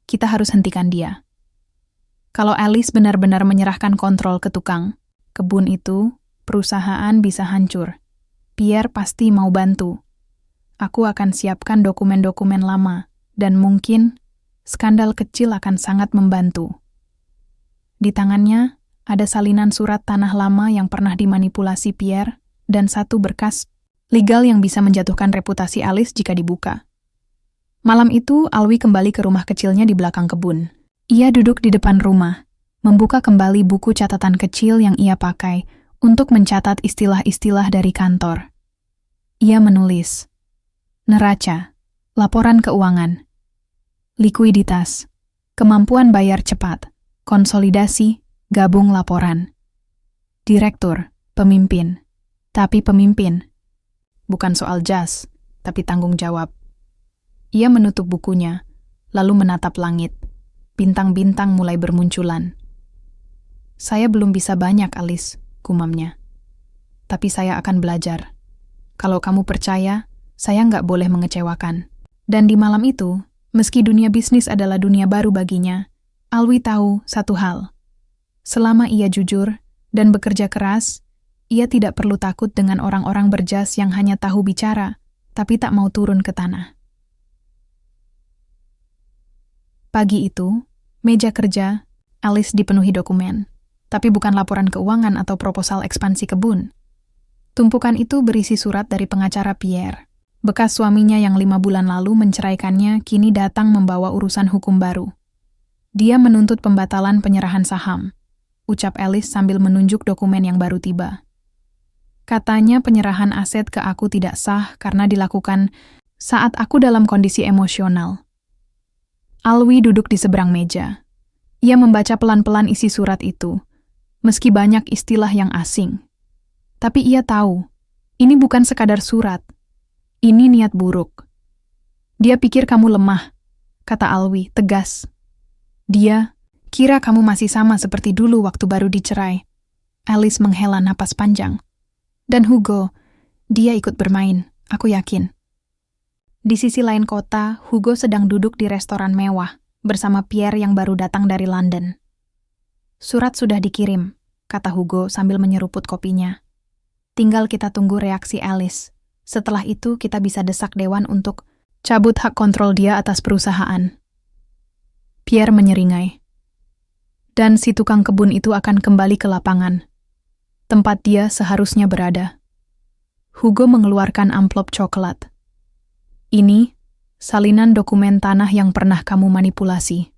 Kita harus hentikan dia. Kalau Alice benar-benar menyerahkan kontrol ke tukang kebun itu, perusahaan bisa hancur. Pierre pasti mau bantu. Aku akan siapkan dokumen-dokumen lama, dan mungkin skandal kecil akan sangat membantu. Di tangannya, ada salinan surat tanah lama yang pernah dimanipulasi Pierre, dan satu berkas legal yang bisa menjatuhkan reputasi Alice jika dibuka. Malam itu, Alwi kembali ke rumah kecilnya di belakang kebun. Ia duduk di depan rumah, membuka kembali buku catatan kecil yang ia pakai untuk mencatat istilah-istilah dari kantor. Ia menulis, neraca, laporan keuangan, likuiditas, kemampuan bayar cepat, konsolidasi, gabung laporan. Direktur, pemimpin. Tapi pemimpin. Bukan soal jas, tapi tanggung jawab. Ia menutup bukunya, lalu menatap langit. Bintang-bintang mulai bermunculan. Saya belum bisa banyak, Alice, gumamnya. Tapi saya akan belajar. Kalau kamu percaya, saya nggak boleh mengecewakan. Dan di malam itu, meski dunia bisnis adalah dunia baru baginya, Alwi tahu satu hal. Selama ia jujur dan bekerja keras, ia tidak perlu takut dengan orang-orang berjas yang hanya tahu bicara, tapi tak mau turun ke tanah. Pagi itu, meja kerja, Alice dipenuhi dokumen, tapi bukan laporan keuangan atau proposal ekspansi kebun. Tumpukan itu berisi surat dari pengacara Pierre. Bekas suaminya yang 5 bulan lalu menceraikannya kini datang membawa urusan hukum baru. Dia menuntut pembatalan penyerahan saham, ucap Alice sambil menunjuk dokumen yang baru tiba. Katanya penyerahan aset ke aku tidak sah karena dilakukan saat aku dalam kondisi emosional. Alwi duduk di seberang meja. Ia membaca pelan-pelan isi surat itu, meski banyak istilah yang asing. Tapi ia tahu, ini bukan sekadar surat. Ini niat buruk. Dia pikir kamu lemah, kata Alwi, tegas. Dia kira kamu masih sama seperti dulu waktu baru dicerai. Alice menghela napas panjang. Dan Hugo, dia ikut bermain, aku yakin. Di sisi lain kota, Hugo sedang duduk di restoran mewah bersama Pierre yang baru datang dari London. "Surat sudah dikirim," kata Hugo sambil menyeruput kopinya. "Tinggal kita tunggu reaksi Alice. Setelah itu kita bisa desak Dewan untuk cabut hak kontrol dia atas perusahaan." Pierre menyeringai. "Dan si tukang kebun itu akan kembali ke lapangan, tempat dia seharusnya berada." Hugo mengeluarkan amplop coklat. "Ini salinan dokumen tanah yang pernah kamu manipulasi.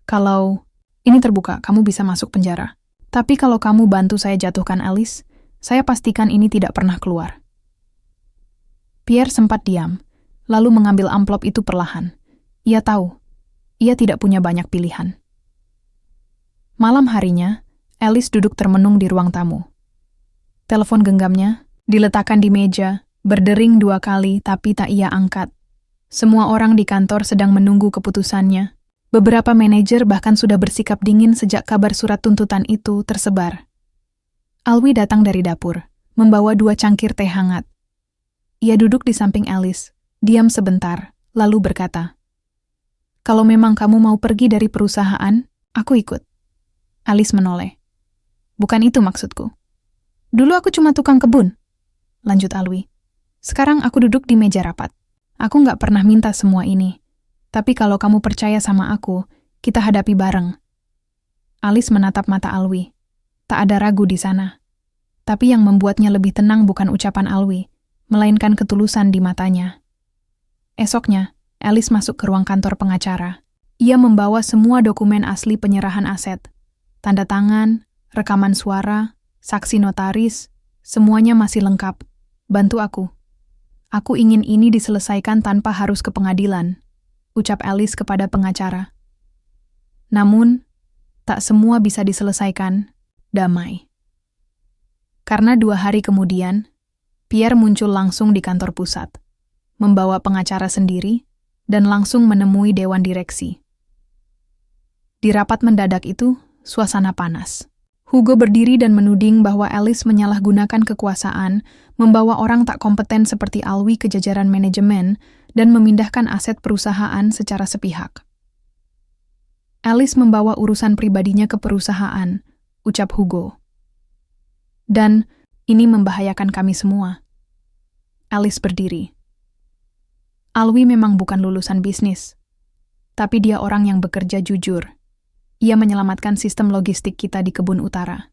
Kalau ini terbuka, kamu bisa masuk penjara. Tapi kalau kamu bantu saya jatuhkan Alice, saya pastikan ini tidak pernah keluar." Pierre sempat diam, lalu mengambil amplop itu perlahan. Ia tahu, ia tidak punya banyak pilihan. Malam harinya, Alice duduk termenung di ruang tamu. Telepon genggamnya diletakkan di meja, berdering 2 kali tapi tak ia angkat. Semua orang di kantor sedang menunggu keputusannya. Beberapa manajer bahkan sudah bersikap dingin sejak kabar surat tuntutan itu tersebar. Alwi datang dari dapur, membawa 2 cangkir teh hangat. Ia duduk di samping Alice, diam sebentar, lalu berkata, "Kalau memang kamu mau pergi dari perusahaan, aku ikut." Alice menoleh. "Bukan itu maksudku. Dulu aku cuma tukang kebun," lanjut Alwi. "Sekarang aku duduk di meja rapat. Aku nggak pernah minta semua ini. Tapi kalau kamu percaya sama aku, kita hadapi bareng." Alice menatap mata Alwi. Tak ada ragu di sana. Tapi yang membuatnya lebih tenang bukan ucapan Alwi, melainkan ketulusan di matanya. Esoknya, Alice masuk ke ruang kantor pengacara. Ia membawa semua dokumen asli penyerahan aset. Tanda tangan, rekaman suara, saksi notaris, semuanya masih lengkap. "Bantu aku. Aku ingin ini diselesaikan tanpa harus ke pengadilan," ucap Alice kepada pengacara. Namun, tak semua bisa diselesaikan damai. Karena 2 hari kemudian, Pierre muncul langsung di kantor pusat, membawa pengacara sendiri, dan langsung menemui dewan direksi. Di rapat mendadak itu, suasana panas. Hugo berdiri dan menuding bahwa Alice menyalahgunakan kekuasaan, membawa orang tak kompeten seperti Alwi ke jajaran manajemen, dan memindahkan aset perusahaan secara sepihak. "Alice membawa urusan pribadinya ke perusahaan," ucap Hugo. "Dan ini membahayakan kami semua." Alice berdiri. "Alwi memang bukan lulusan bisnis, tapi dia orang yang bekerja jujur. Ia menyelamatkan sistem logistik kita di kebun utara.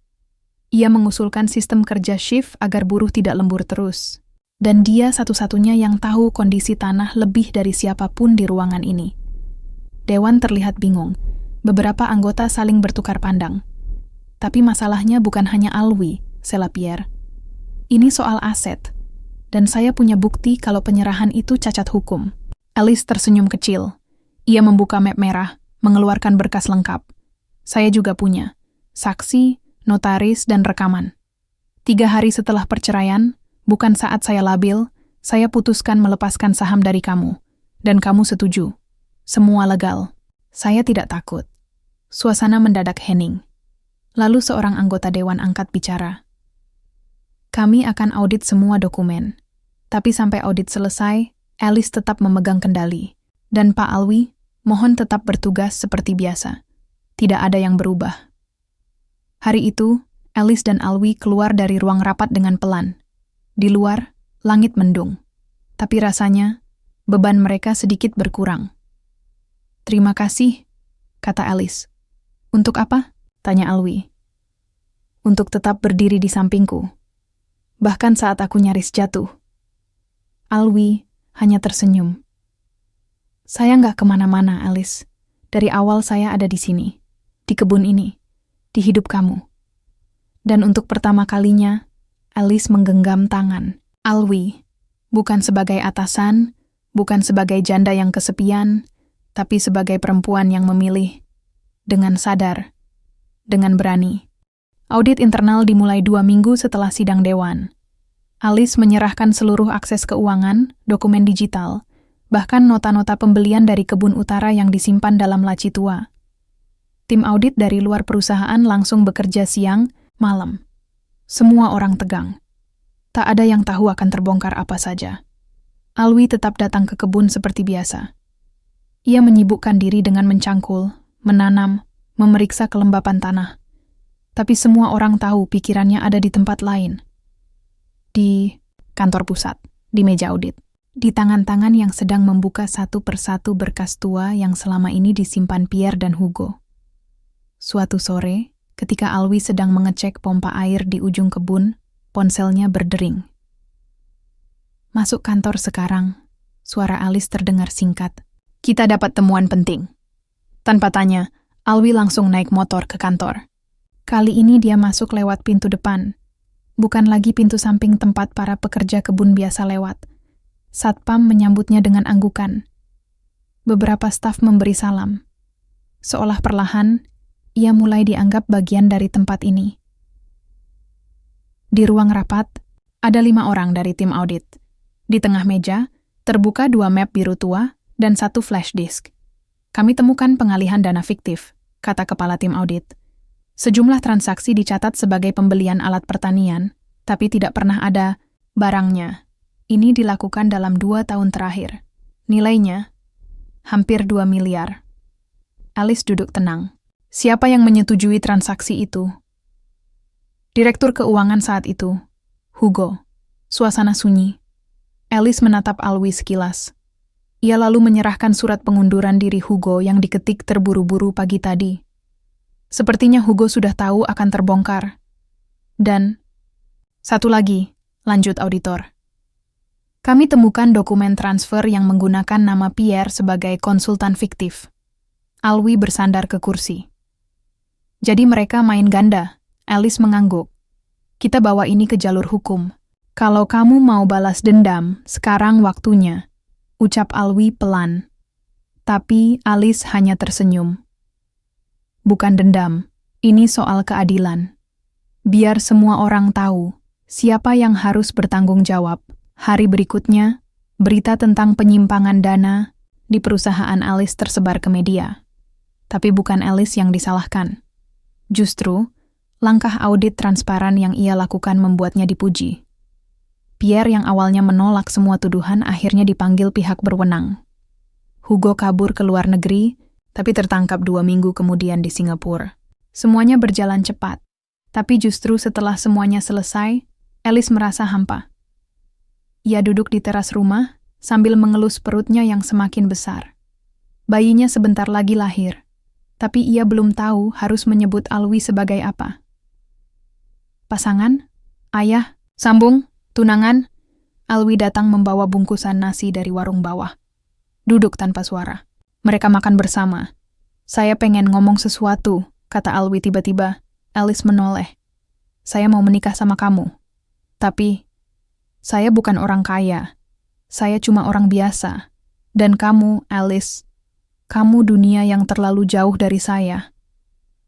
Ia mengusulkan sistem kerja shift agar buruh tidak lembur terus. Dan dia satu-satunya yang tahu kondisi tanah lebih dari siapapun di ruangan ini." Dewan terlihat bingung. Beberapa anggota saling bertukar pandang. "Tapi masalahnya bukan hanya Alwi," sela Pierre. "Ini soal aset. Dan saya punya bukti kalau penyerahan itu cacat hukum." Alice tersenyum kecil. Ia membuka map merah, mengeluarkan berkas lengkap. "Saya juga punya saksi, notaris, dan rekaman. 3 hari setelah perceraian, bukan saat saya labil, saya putuskan melepaskan saham dari kamu. Dan kamu setuju. Semua legal. Saya tidak takut." Suasana mendadak hening. Lalu seorang anggota dewan angkat bicara. "Kami akan audit semua dokumen. Tapi sampai audit selesai, Alice tetap memegang kendali. Dan Pak Alwi, mohon tetap bertugas seperti biasa. Tidak ada yang berubah." Hari itu, Alice dan Alwi keluar dari ruang rapat dengan pelan. Di luar, langit mendung. Tapi rasanya, beban mereka sedikit berkurang. "Terima kasih," kata Alice. "Untuk apa?" tanya Alwi. "Untuk tetap berdiri di sampingku. Bahkan saat aku nyaris jatuh." Alwi hanya tersenyum. "Saya nggak kemana-mana, Alice. Dari awal saya ada di sini, di kebun ini, di hidup kamu." Dan untuk pertama kalinya, Alice menggenggam tangan Alwi, bukan sebagai atasan, bukan sebagai janda yang kesepian, tapi sebagai perempuan yang memilih, dengan sadar, dengan berani. Audit internal dimulai 2 minggu setelah sidang dewan. Alice menyerahkan seluruh akses keuangan, dokumen digital, bahkan nota-nota pembelian dari kebun utara yang disimpan dalam laci tua. Tim audit dari luar perusahaan langsung bekerja siang, malam. Semua orang tegang. Tak ada yang tahu akan terbongkar apa saja. Alwi tetap datang ke kebun seperti biasa. Ia menyibukkan diri dengan mencangkul, menanam, memeriksa kelembapan tanah. Tapi semua orang tahu pikirannya ada di tempat lain. Di kantor pusat, di meja audit. Di tangan-tangan yang sedang membuka satu persatu berkas tua yang selama ini disimpan Pierre dan Hugo. Suatu sore, ketika Alwi sedang mengecek pompa air di ujung kebun, ponselnya berdering. Masuk kantor sekarang, suara Alice terdengar singkat. Kita dapat temuan penting. Tanpa tanya, Alwi langsung naik motor ke kantor. Kali ini dia masuk lewat pintu depan, bukan lagi pintu samping tempat para pekerja kebun biasa lewat. Satpam menyambutnya dengan anggukan. Beberapa staf memberi salam. Seolah perlahan, ia mulai dianggap bagian dari tempat ini. Di ruang rapat, ada 5 orang dari tim audit. Di tengah meja, terbuka 2 map biru tua dan 1 flash disk. Kami temukan pengalihan dana fiktif, kata kepala tim audit. Sejumlah transaksi dicatat sebagai pembelian alat pertanian, tapi tidak pernah ada barangnya. Ini dilakukan dalam 2 tahun terakhir. Nilainya hampir 2 miliar. Alice duduk tenang. Siapa yang menyetujui transaksi itu? Direktur keuangan saat itu, Hugo. Suasana sunyi. Alice menatap Alwi sekilas. Ia lalu menyerahkan surat pengunduran diri Hugo yang diketik terburu-buru pagi tadi. Sepertinya Hugo sudah tahu akan terbongkar. Dan, satu lagi, lanjut auditor. Kami temukan dokumen transfer yang menggunakan nama Pierre sebagai konsultan fiktif. Alwi bersandar ke kursi. Jadi mereka main ganda, Alice mengangguk. Kita bawa ini ke jalur hukum. Kalau kamu mau balas dendam, sekarang waktunya, ucap Alwi pelan. Tapi Alice hanya tersenyum. Bukan dendam, ini soal keadilan. Biar semua orang tahu siapa yang harus bertanggung jawab. Hari berikutnya, berita tentang penyimpangan dana di perusahaan Alice tersebar ke media. Tapi bukan Alice yang disalahkan. Justru, langkah audit transparan yang ia lakukan membuatnya dipuji. Pierre yang awalnya menolak semua tuduhan akhirnya dipanggil pihak berwenang. Hugo kabur ke luar negeri, tapi tertangkap 2 minggu kemudian di Singapura. Semuanya berjalan cepat, tapi justru setelah semuanya selesai, Alice merasa hampa. Ia duduk di teras rumah sambil mengelus perutnya yang semakin besar. Bayinya sebentar lagi lahir, tapi ia belum tahu harus menyebut Alwi sebagai apa. Pasangan, ayah, sambung, tunangan, Alwi datang membawa bungkusan nasi dari warung bawah. Duduk tanpa suara. Mereka makan bersama. Saya pengen ngomong sesuatu, kata Alwi tiba-tiba. Alice menoleh. Saya mau menikah sama kamu. Tapi, saya bukan orang kaya. Saya cuma orang biasa. Dan kamu, Alice, kamu dunia yang terlalu jauh dari saya.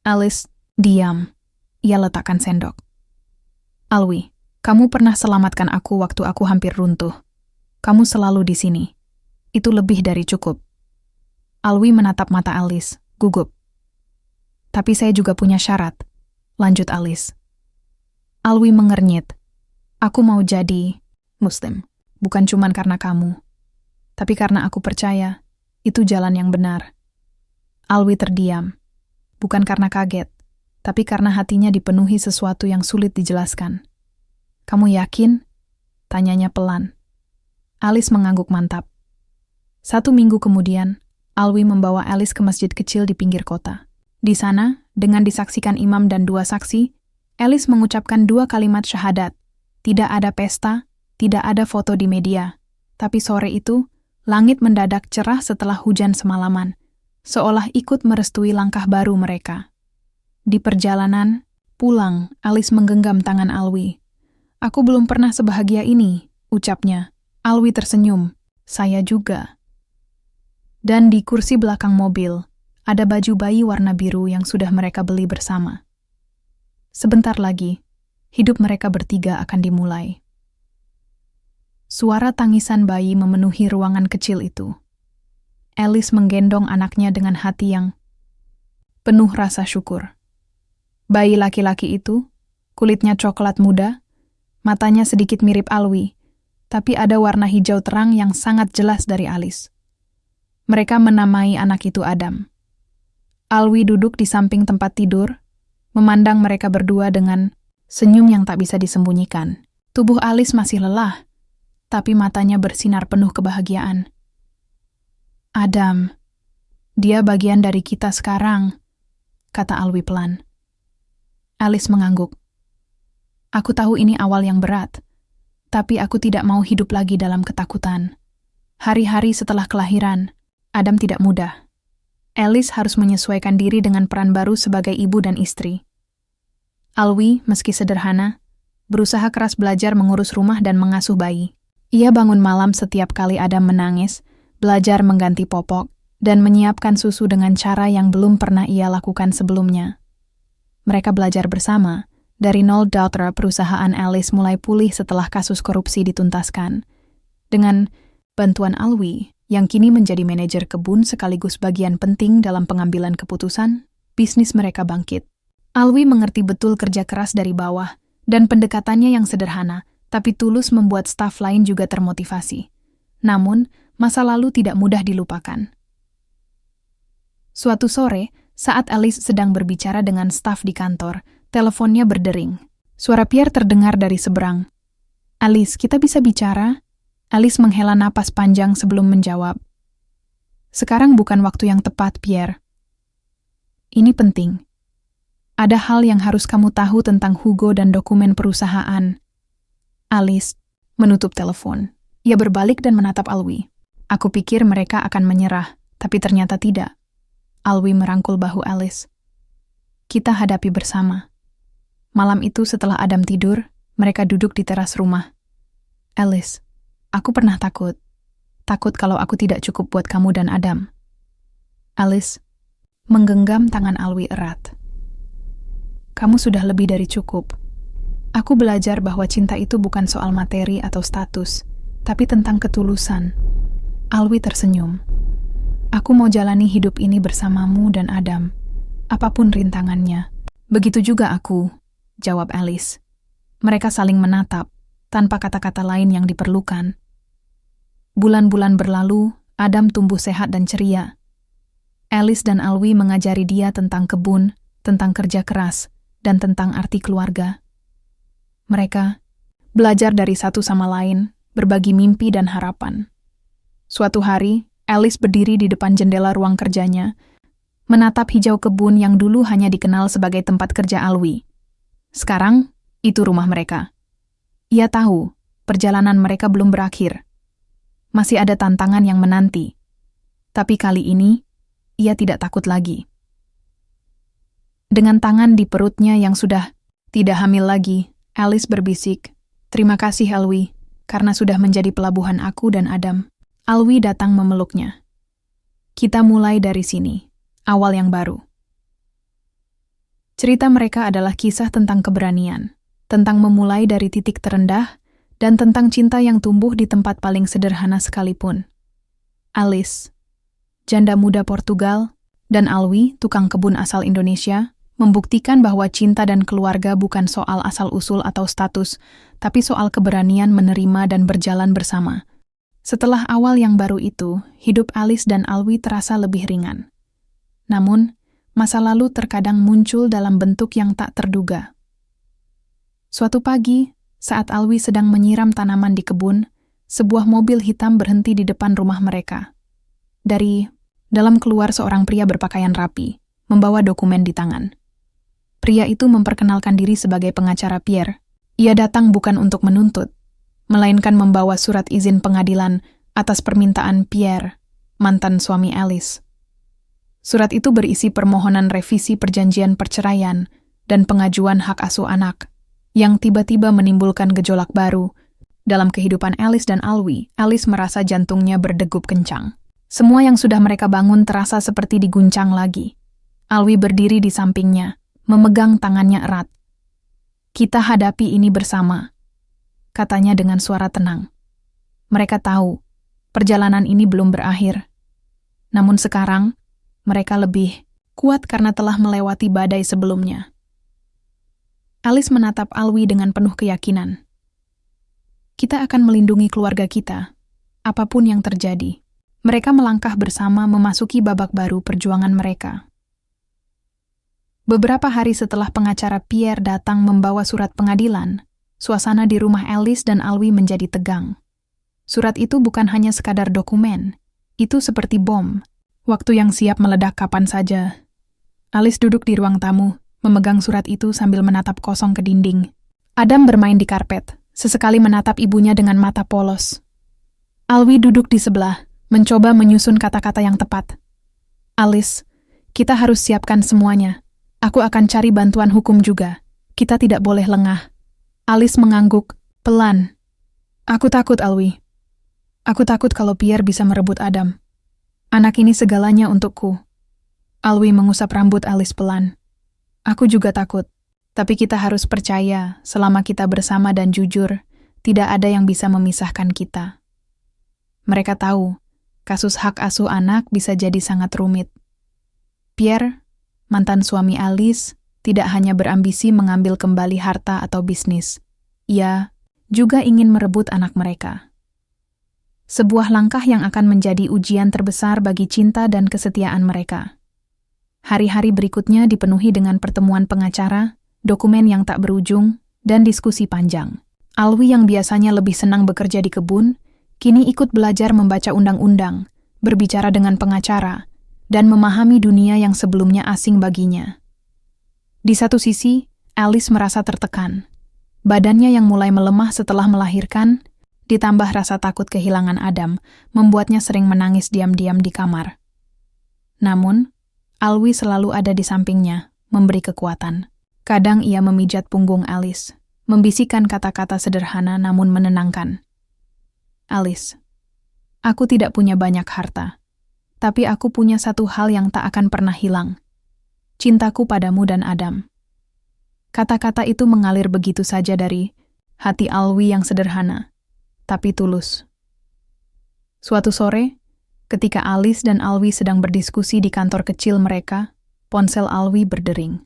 Alice, diam. Ia letakkan sendok. Alwi, kamu pernah selamatkan aku waktu aku hampir runtuh. Kamu selalu di sini. Itu lebih dari cukup. Alwi menatap mata Alice, gugup. Tapi saya juga punya syarat, lanjut Alice. Alwi mengernyit. Aku mau jadi Muslim, bukan cuma karena kamu, tapi karena aku percaya itu jalan yang benar. Alwi terdiam, bukan karena kaget, tapi karena hatinya dipenuhi sesuatu yang sulit dijelaskan. Kamu yakin? Tanyanya pelan. Alice mengangguk mantap. 1 minggu kemudian, Alwi membawa Alice ke masjid kecil di pinggir kota. Di sana, dengan disaksikan imam dan 2 saksi, Alice mengucapkan 2 kalimat syahadat. Tidak ada pesta, tidak ada foto di media. Tapi sore itu, langit mendadak cerah setelah hujan semalaman, seolah ikut merestui langkah baru mereka. Di perjalanan, pulang, Alice menggenggam tangan Alwi. Aku belum pernah sebahagia ini, ucapnya. Alwi tersenyum. Saya juga. Dan di kursi belakang mobil, ada baju bayi warna biru yang sudah mereka beli bersama. Sebentar lagi, hidup mereka bertiga akan dimulai. Suara tangisan bayi memenuhi ruangan kecil itu. Alice menggendong anaknya dengan hati yang penuh rasa syukur. Bayi laki-laki itu, kulitnya coklat muda, matanya sedikit mirip Alwi, tapi ada warna hijau terang yang sangat jelas dari Alice. Mereka menamai anak itu Adam. Alwi duduk di samping tempat tidur, memandang mereka berdua dengan senyum yang tak bisa disembunyikan. Tubuh Alice masih lelah, tapi matanya bersinar penuh kebahagiaan. Adam, dia bagian dari kita sekarang, kata Alwi pelan. Alice mengangguk. Aku tahu ini awal yang berat, tapi aku tidak mau hidup lagi dalam ketakutan. Hari-hari setelah kelahiran, Adam tidak mudah. Alice harus menyesuaikan diri dengan peran baru sebagai ibu dan istri. Alwi, meski sederhana, berusaha keras belajar mengurus rumah dan mengasuh bayi. Ia bangun malam setiap kali Adam menangis, belajar mengganti popok, dan menyiapkan susu dengan cara yang belum pernah ia lakukan sebelumnya. Mereka belajar bersama. Dari nol Daughter, perusahaan Alice mulai pulih setelah kasus korupsi dituntaskan. Dengan bantuan Alwi, yang kini menjadi manajer kebun sekaligus bagian penting dalam pengambilan keputusan, bisnis mereka bangkit. Alwi mengerti betul kerja keras dari bawah, dan pendekatannya yang sederhana, tapi tulus membuat staf lain juga termotivasi. Namun, masa lalu tidak mudah dilupakan. Suatu sore, saat Alice sedang berbicara dengan staf di kantor, teleponnya berdering. Suara Pierre terdengar dari seberang. Alice, kita bisa bicara? Alice menghela napas panjang sebelum menjawab. Sekarang bukan waktu yang tepat, Pierre. Ini penting. Ada hal yang harus kamu tahu tentang Hugo dan dokumen perusahaan. Alice menutup telepon. Ia berbalik dan menatap Alwi. Aku pikir mereka akan menyerah, tapi ternyata tidak. Alwi merangkul bahu Alice. Kita hadapi bersama. Malam itu setelah Adam tidur, mereka duduk di teras rumah. Alice, aku pernah takut. Takut kalau aku tidak cukup buat kamu dan Adam. Alice menggenggam tangan Alwi erat. Kamu sudah lebih dari cukup. Aku belajar bahwa cinta itu bukan soal materi atau status, tapi tentang ketulusan. Alwi tersenyum. Aku mau jalani hidup ini bersamamu dan Adam, apapun rintangannya. Begitu juga aku, jawab Alice. Mereka saling menatap, tanpa kata-kata lain yang diperlukan. Bulan-bulan berlalu, Adam tumbuh sehat dan ceria. Alice dan Alwi mengajari dia tentang kebun, tentang kerja keras, dan tentang arti keluarga. Mereka belajar dari satu sama lain, berbagi mimpi dan harapan. Suatu hari, Alice berdiri di depan jendela ruang kerjanya, menatap hijau kebun yang dulu hanya dikenal sebagai tempat kerja Alwi. Sekarang, itu rumah mereka. Ia tahu, perjalanan mereka belum berakhir. Masih ada tantangan yang menanti. Tapi kali ini, ia tidak takut lagi. Dengan tangan di perutnya yang sudah tidak hamil lagi, Alice berbisik, "Terima kasih, Alwi, karena sudah menjadi pelabuhan aku dan Adam." Alwi datang memeluknya. Kita mulai dari sini, awal yang baru. Cerita mereka adalah kisah tentang keberanian, tentang memulai dari titik terendah, dan tentang cinta yang tumbuh di tempat paling sederhana sekalipun. Alice, janda muda Portugal, dan Alwi, tukang kebun asal Indonesia, membuktikan bahwa cinta dan keluarga bukan soal asal-usul atau status, tapi soal keberanian menerima dan berjalan bersama. Setelah awal yang baru itu, hidup Alice dan Alwi terasa lebih ringan. Namun, masa lalu terkadang muncul dalam bentuk yang tak terduga. Suatu pagi, saat Alwi sedang menyiram tanaman di kebun, sebuah mobil hitam berhenti di depan rumah mereka. Dari dalam keluar seorang pria berpakaian rapi, membawa dokumen di tangan. Pria itu memperkenalkan diri sebagai pengacara Pierre. Ia datang bukan untuk menuntut, melainkan membawa surat izin pengadilan atas permintaan Pierre, mantan suami Alice. Surat itu berisi permohonan revisi perjanjian perceraian dan pengajuan hak asuh anak, yang tiba-tiba menimbulkan gejolak baru dalam kehidupan Alice dan Alwi. Alice merasa jantungnya berdegup kencang. Semua yang sudah mereka bangun terasa seperti diguncang lagi. Alwi berdiri di sampingnya, memegang tangannya erat. "Kita hadapi ini bersama," katanya dengan suara tenang. Mereka tahu, perjalanan ini belum berakhir. Namun sekarang, mereka lebih kuat karena telah melewati badai sebelumnya. Alice menatap Alwi dengan penuh keyakinan. Kita akan melindungi keluarga kita, apapun yang terjadi. Mereka melangkah bersama memasuki babak baru perjuangan mereka. Beberapa hari setelah pengacara Pierre datang membawa surat pengadilan, suasana di rumah Alice dan Alwi menjadi tegang. Surat itu bukan hanya sekadar dokumen, itu seperti bom, waktu yang siap meledak kapan saja. Alice duduk di ruang tamu, memegang surat itu sambil menatap kosong ke dinding. Adam bermain di karpet, sesekali menatap ibunya dengan mata polos. Alwi duduk di sebelah, mencoba menyusun kata-kata yang tepat. Alice, kita harus siapkan semuanya. Aku akan cari bantuan hukum juga. Kita tidak boleh lengah. Alice mengangguk, pelan. Aku takut, Alwi. Aku takut kalau Pierre bisa merebut Adam. Anak ini segalanya untukku. Alwi mengusap rambut Alice pelan. Aku juga takut. Tapi kita harus percaya, selama kita bersama dan jujur, tidak ada yang bisa memisahkan kita. Mereka tahu, kasus hak asuh anak bisa jadi sangat rumit. Pierre, mantan suami Alice, tidak hanya berambisi mengambil kembali harta atau bisnis. Ia juga ingin merebut anak mereka. Sebuah langkah yang akan menjadi ujian terbesar bagi cinta dan kesetiaan mereka. Hari-hari berikutnya dipenuhi dengan pertemuan pengacara, dokumen yang tak berujung, dan diskusi panjang. Alwi yang biasanya lebih senang bekerja di kebun, kini ikut belajar membaca undang-undang, berbicara dengan pengacara, dan memahami dunia yang sebelumnya asing baginya. Di satu sisi, Alice merasa tertekan. Badannya yang mulai melemah setelah melahirkan, ditambah rasa takut kehilangan Adam, membuatnya sering menangis diam-diam di kamar. Namun, Alwi selalu ada di sampingnya, memberi kekuatan. Kadang ia memijat punggung Alice, membisikkan kata-kata sederhana namun menenangkan. Alice, aku tidak punya banyak harta, tapi aku punya satu hal yang tak akan pernah hilang. Cintaku padamu dan Adam. Kata-kata itu mengalir begitu saja dari hati Alwi yang sederhana, tapi tulus. Suatu sore, ketika Alice dan Alwi sedang berdiskusi di kantor kecil mereka, ponsel Alwi berdering.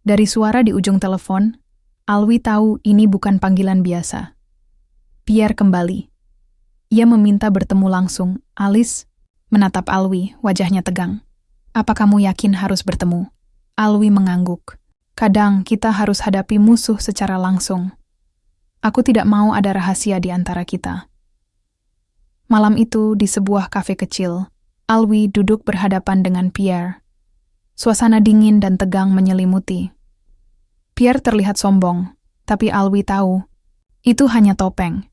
Dari suara di ujung telepon, Alwi tahu ini bukan panggilan biasa. Pierre kembali. Ia meminta bertemu langsung. Alice menatap Alwi, wajahnya tegang. Apa kamu yakin harus bertemu? Alwi mengangguk. Kadang kita harus hadapi musuh secara langsung. Aku tidak mau ada rahasia di antara kita. Malam itu, di sebuah kafe kecil, Alwi duduk berhadapan dengan Pierre. Suasana dingin dan tegang menyelimuti. Pierre terlihat sombong, tapi Alwi tahu, itu hanya topeng.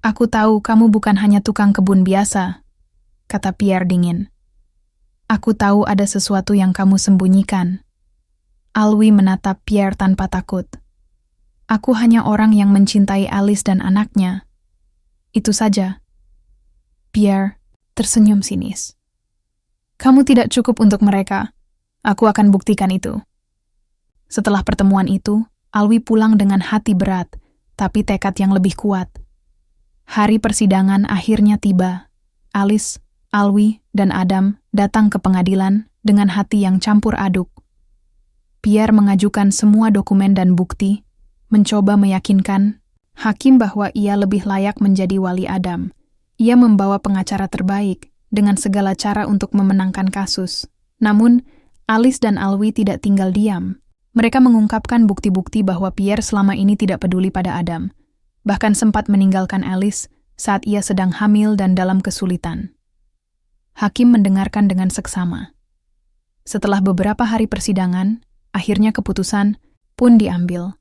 Aku tahu kamu bukan hanya tukang kebun biasa, kata Pierre dingin. Aku tahu ada sesuatu yang kamu sembunyikan. Alwi menatap Pierre tanpa takut. Aku hanya orang yang mencintai Alice dan anaknya. Itu saja. Pierre tersenyum sinis. Kamu tidak cukup untuk mereka. Aku akan buktikan itu. Setelah pertemuan itu, Alwi pulang dengan hati berat, tapi tekad yang lebih kuat. Hari persidangan akhirnya tiba. Alice, Alwi, dan Adam datang ke pengadilan dengan hati yang campur aduk. Pierre mengajukan semua dokumen dan bukti, mencoba meyakinkan hakim bahwa ia lebih layak menjadi wali Adam. Ia membawa pengacara terbaik dengan segala cara untuk memenangkan kasus. Namun, Alice dan Alwi tidak tinggal diam. Mereka mengungkapkan bukti-bukti bahwa Pierre selama ini tidak peduli pada Adam. Bahkan sempat meninggalkan Alice saat ia sedang hamil dan dalam kesulitan. Hakim mendengarkan dengan seksama. Setelah beberapa hari persidangan, akhirnya keputusan pun diambil.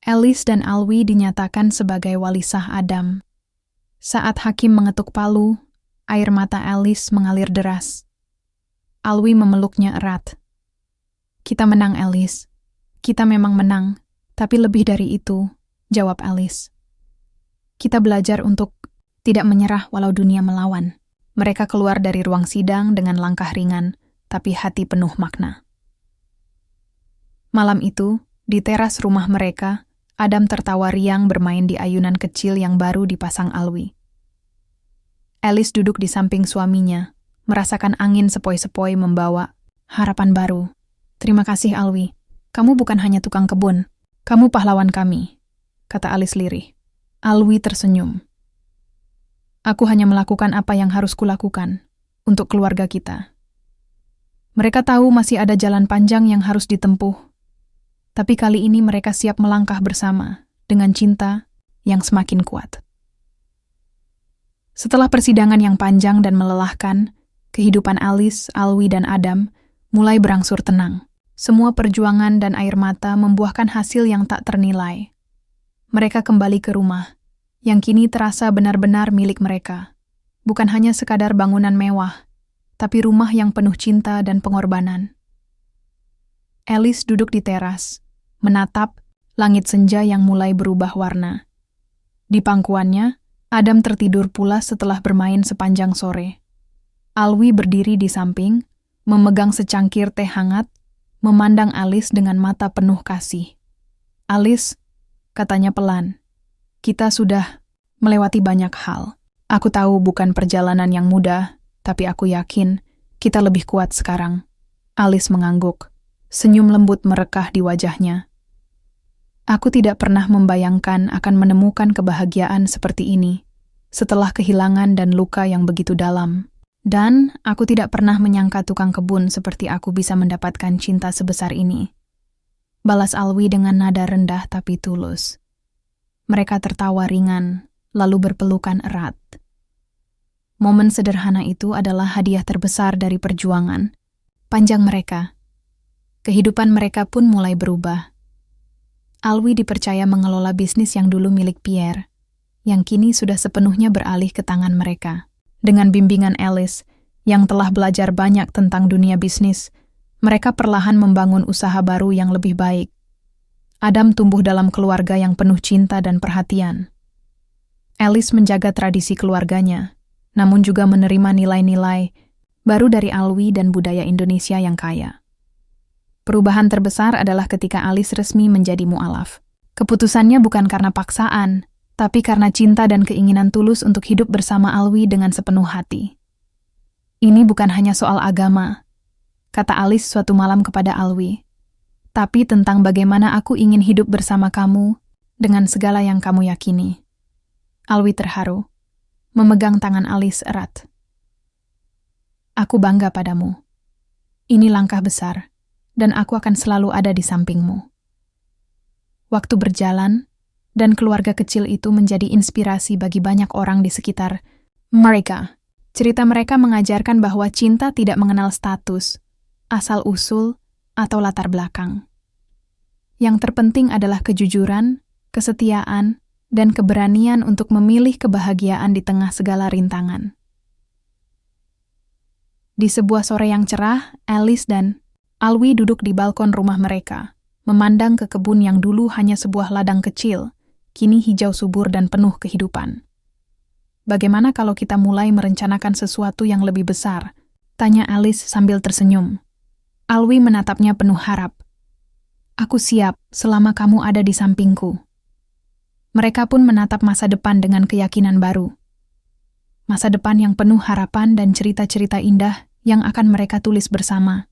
Alice dan Alwi dinyatakan sebagai wali sah Adam. Saat hakim mengetuk palu, air mata Alice mengalir deras. Alwi memeluknya erat. Kita menang, Alice. Kita memang menang, tapi lebih dari itu, jawab Alice. Kita belajar untuk tidak menyerah walau dunia melawan. Mereka keluar dari ruang sidang dengan langkah ringan, tapi hati penuh makna. Malam itu, di teras rumah mereka, Adam tertawa riang bermain di ayunan kecil yang baru dipasang Alwi. Alice duduk di samping suaminya, merasakan angin sepoi-sepoi membawa harapan baru. Terima kasih, Alwi. Kamu bukan hanya tukang kebun, kamu pahlawan kami, kata Alice lirih. Alwi tersenyum. Aku hanya melakukan apa yang harus kulakukan untuk keluarga kita. Mereka tahu masih ada jalan panjang yang harus ditempuh, tapi kali ini mereka siap melangkah bersama dengan cinta yang semakin kuat. Setelah persidangan yang panjang dan melelahkan, kehidupan Alice, Alwi, dan Adam mulai berangsur tenang. Semua perjuangan dan air mata membuahkan hasil yang tak ternilai. Mereka kembali ke rumah, yang kini terasa benar-benar milik mereka. Bukan hanya sekadar bangunan mewah, tapi rumah yang penuh cinta dan pengorbanan. Alice duduk di teras, menatap langit senja yang mulai berubah warna. Di pangkuannya, Adam tertidur pula setelah bermain sepanjang sore. Alwi berdiri di samping, memegang secangkir teh hangat, memandang Alice dengan mata penuh kasih. Alice, katanya pelan, kita sudah melewati banyak hal. Aku tahu bukan perjalanan yang mudah, tapi aku yakin kita lebih kuat sekarang. Alice mengangguk, senyum lembut merekah di wajahnya. Aku tidak pernah membayangkan akan menemukan kebahagiaan seperti ini, setelah kehilangan dan luka yang begitu dalam. Dan aku tidak pernah menyangka tukang kebun seperti aku bisa mendapatkan cinta sebesar ini. Balas Alwi dengan nada rendah tapi tulus. Mereka tertawa ringan, lalu berpelukan erat. Momen sederhana itu adalah hadiah terbesar dari perjuangan panjang mereka. Kehidupan mereka pun mulai berubah. Alwi dipercaya mengelola bisnis yang dulu milik Pierre, yang kini sudah sepenuhnya beralih ke tangan mereka. Dengan bimbingan Alice, yang telah belajar banyak tentang dunia bisnis, mereka perlahan membangun usaha baru yang lebih baik. Adam tumbuh dalam keluarga yang penuh cinta dan perhatian. Alice menjaga tradisi keluarganya, namun juga menerima nilai-nilai baru dari Alwi dan budaya Indonesia yang kaya. Perubahan terbesar adalah ketika Alice resmi menjadi mu'alaf. Keputusannya bukan karena paksaan, tapi karena cinta dan keinginan tulus untuk hidup bersama Alwi dengan sepenuh hati. Ini bukan hanya soal agama, kata Alice suatu malam kepada Alwi, tapi tentang bagaimana aku ingin hidup bersama kamu dengan segala yang kamu yakini. Alwi terharu, memegang tangan Alice erat. Aku bangga padamu. Ini langkah besar, dan aku akan selalu ada di sampingmu. Waktu berjalan, dan keluarga kecil itu menjadi inspirasi bagi banyak orang di sekitar mereka. Cerita mereka mengajarkan bahwa cinta tidak mengenal status, asal-usul, atau latar belakang. Yang terpenting adalah kejujuran, kesetiaan, dan keberanian untuk memilih kebahagiaan di tengah segala rintangan. Di sebuah sore yang cerah, Alice dan Alwi duduk di balkon rumah mereka, memandang ke kebun yang dulu hanya sebuah ladang kecil, kini hijau subur dan penuh kehidupan. Bagaimana kalau kita mulai merencanakan sesuatu yang lebih besar? Tanya Alice sambil tersenyum. Alwi menatapnya penuh harap. Aku siap selama kamu ada di sampingku. Mereka pun menatap masa depan dengan keyakinan baru. Masa depan yang penuh harapan dan cerita-cerita indah yang akan mereka tulis bersama.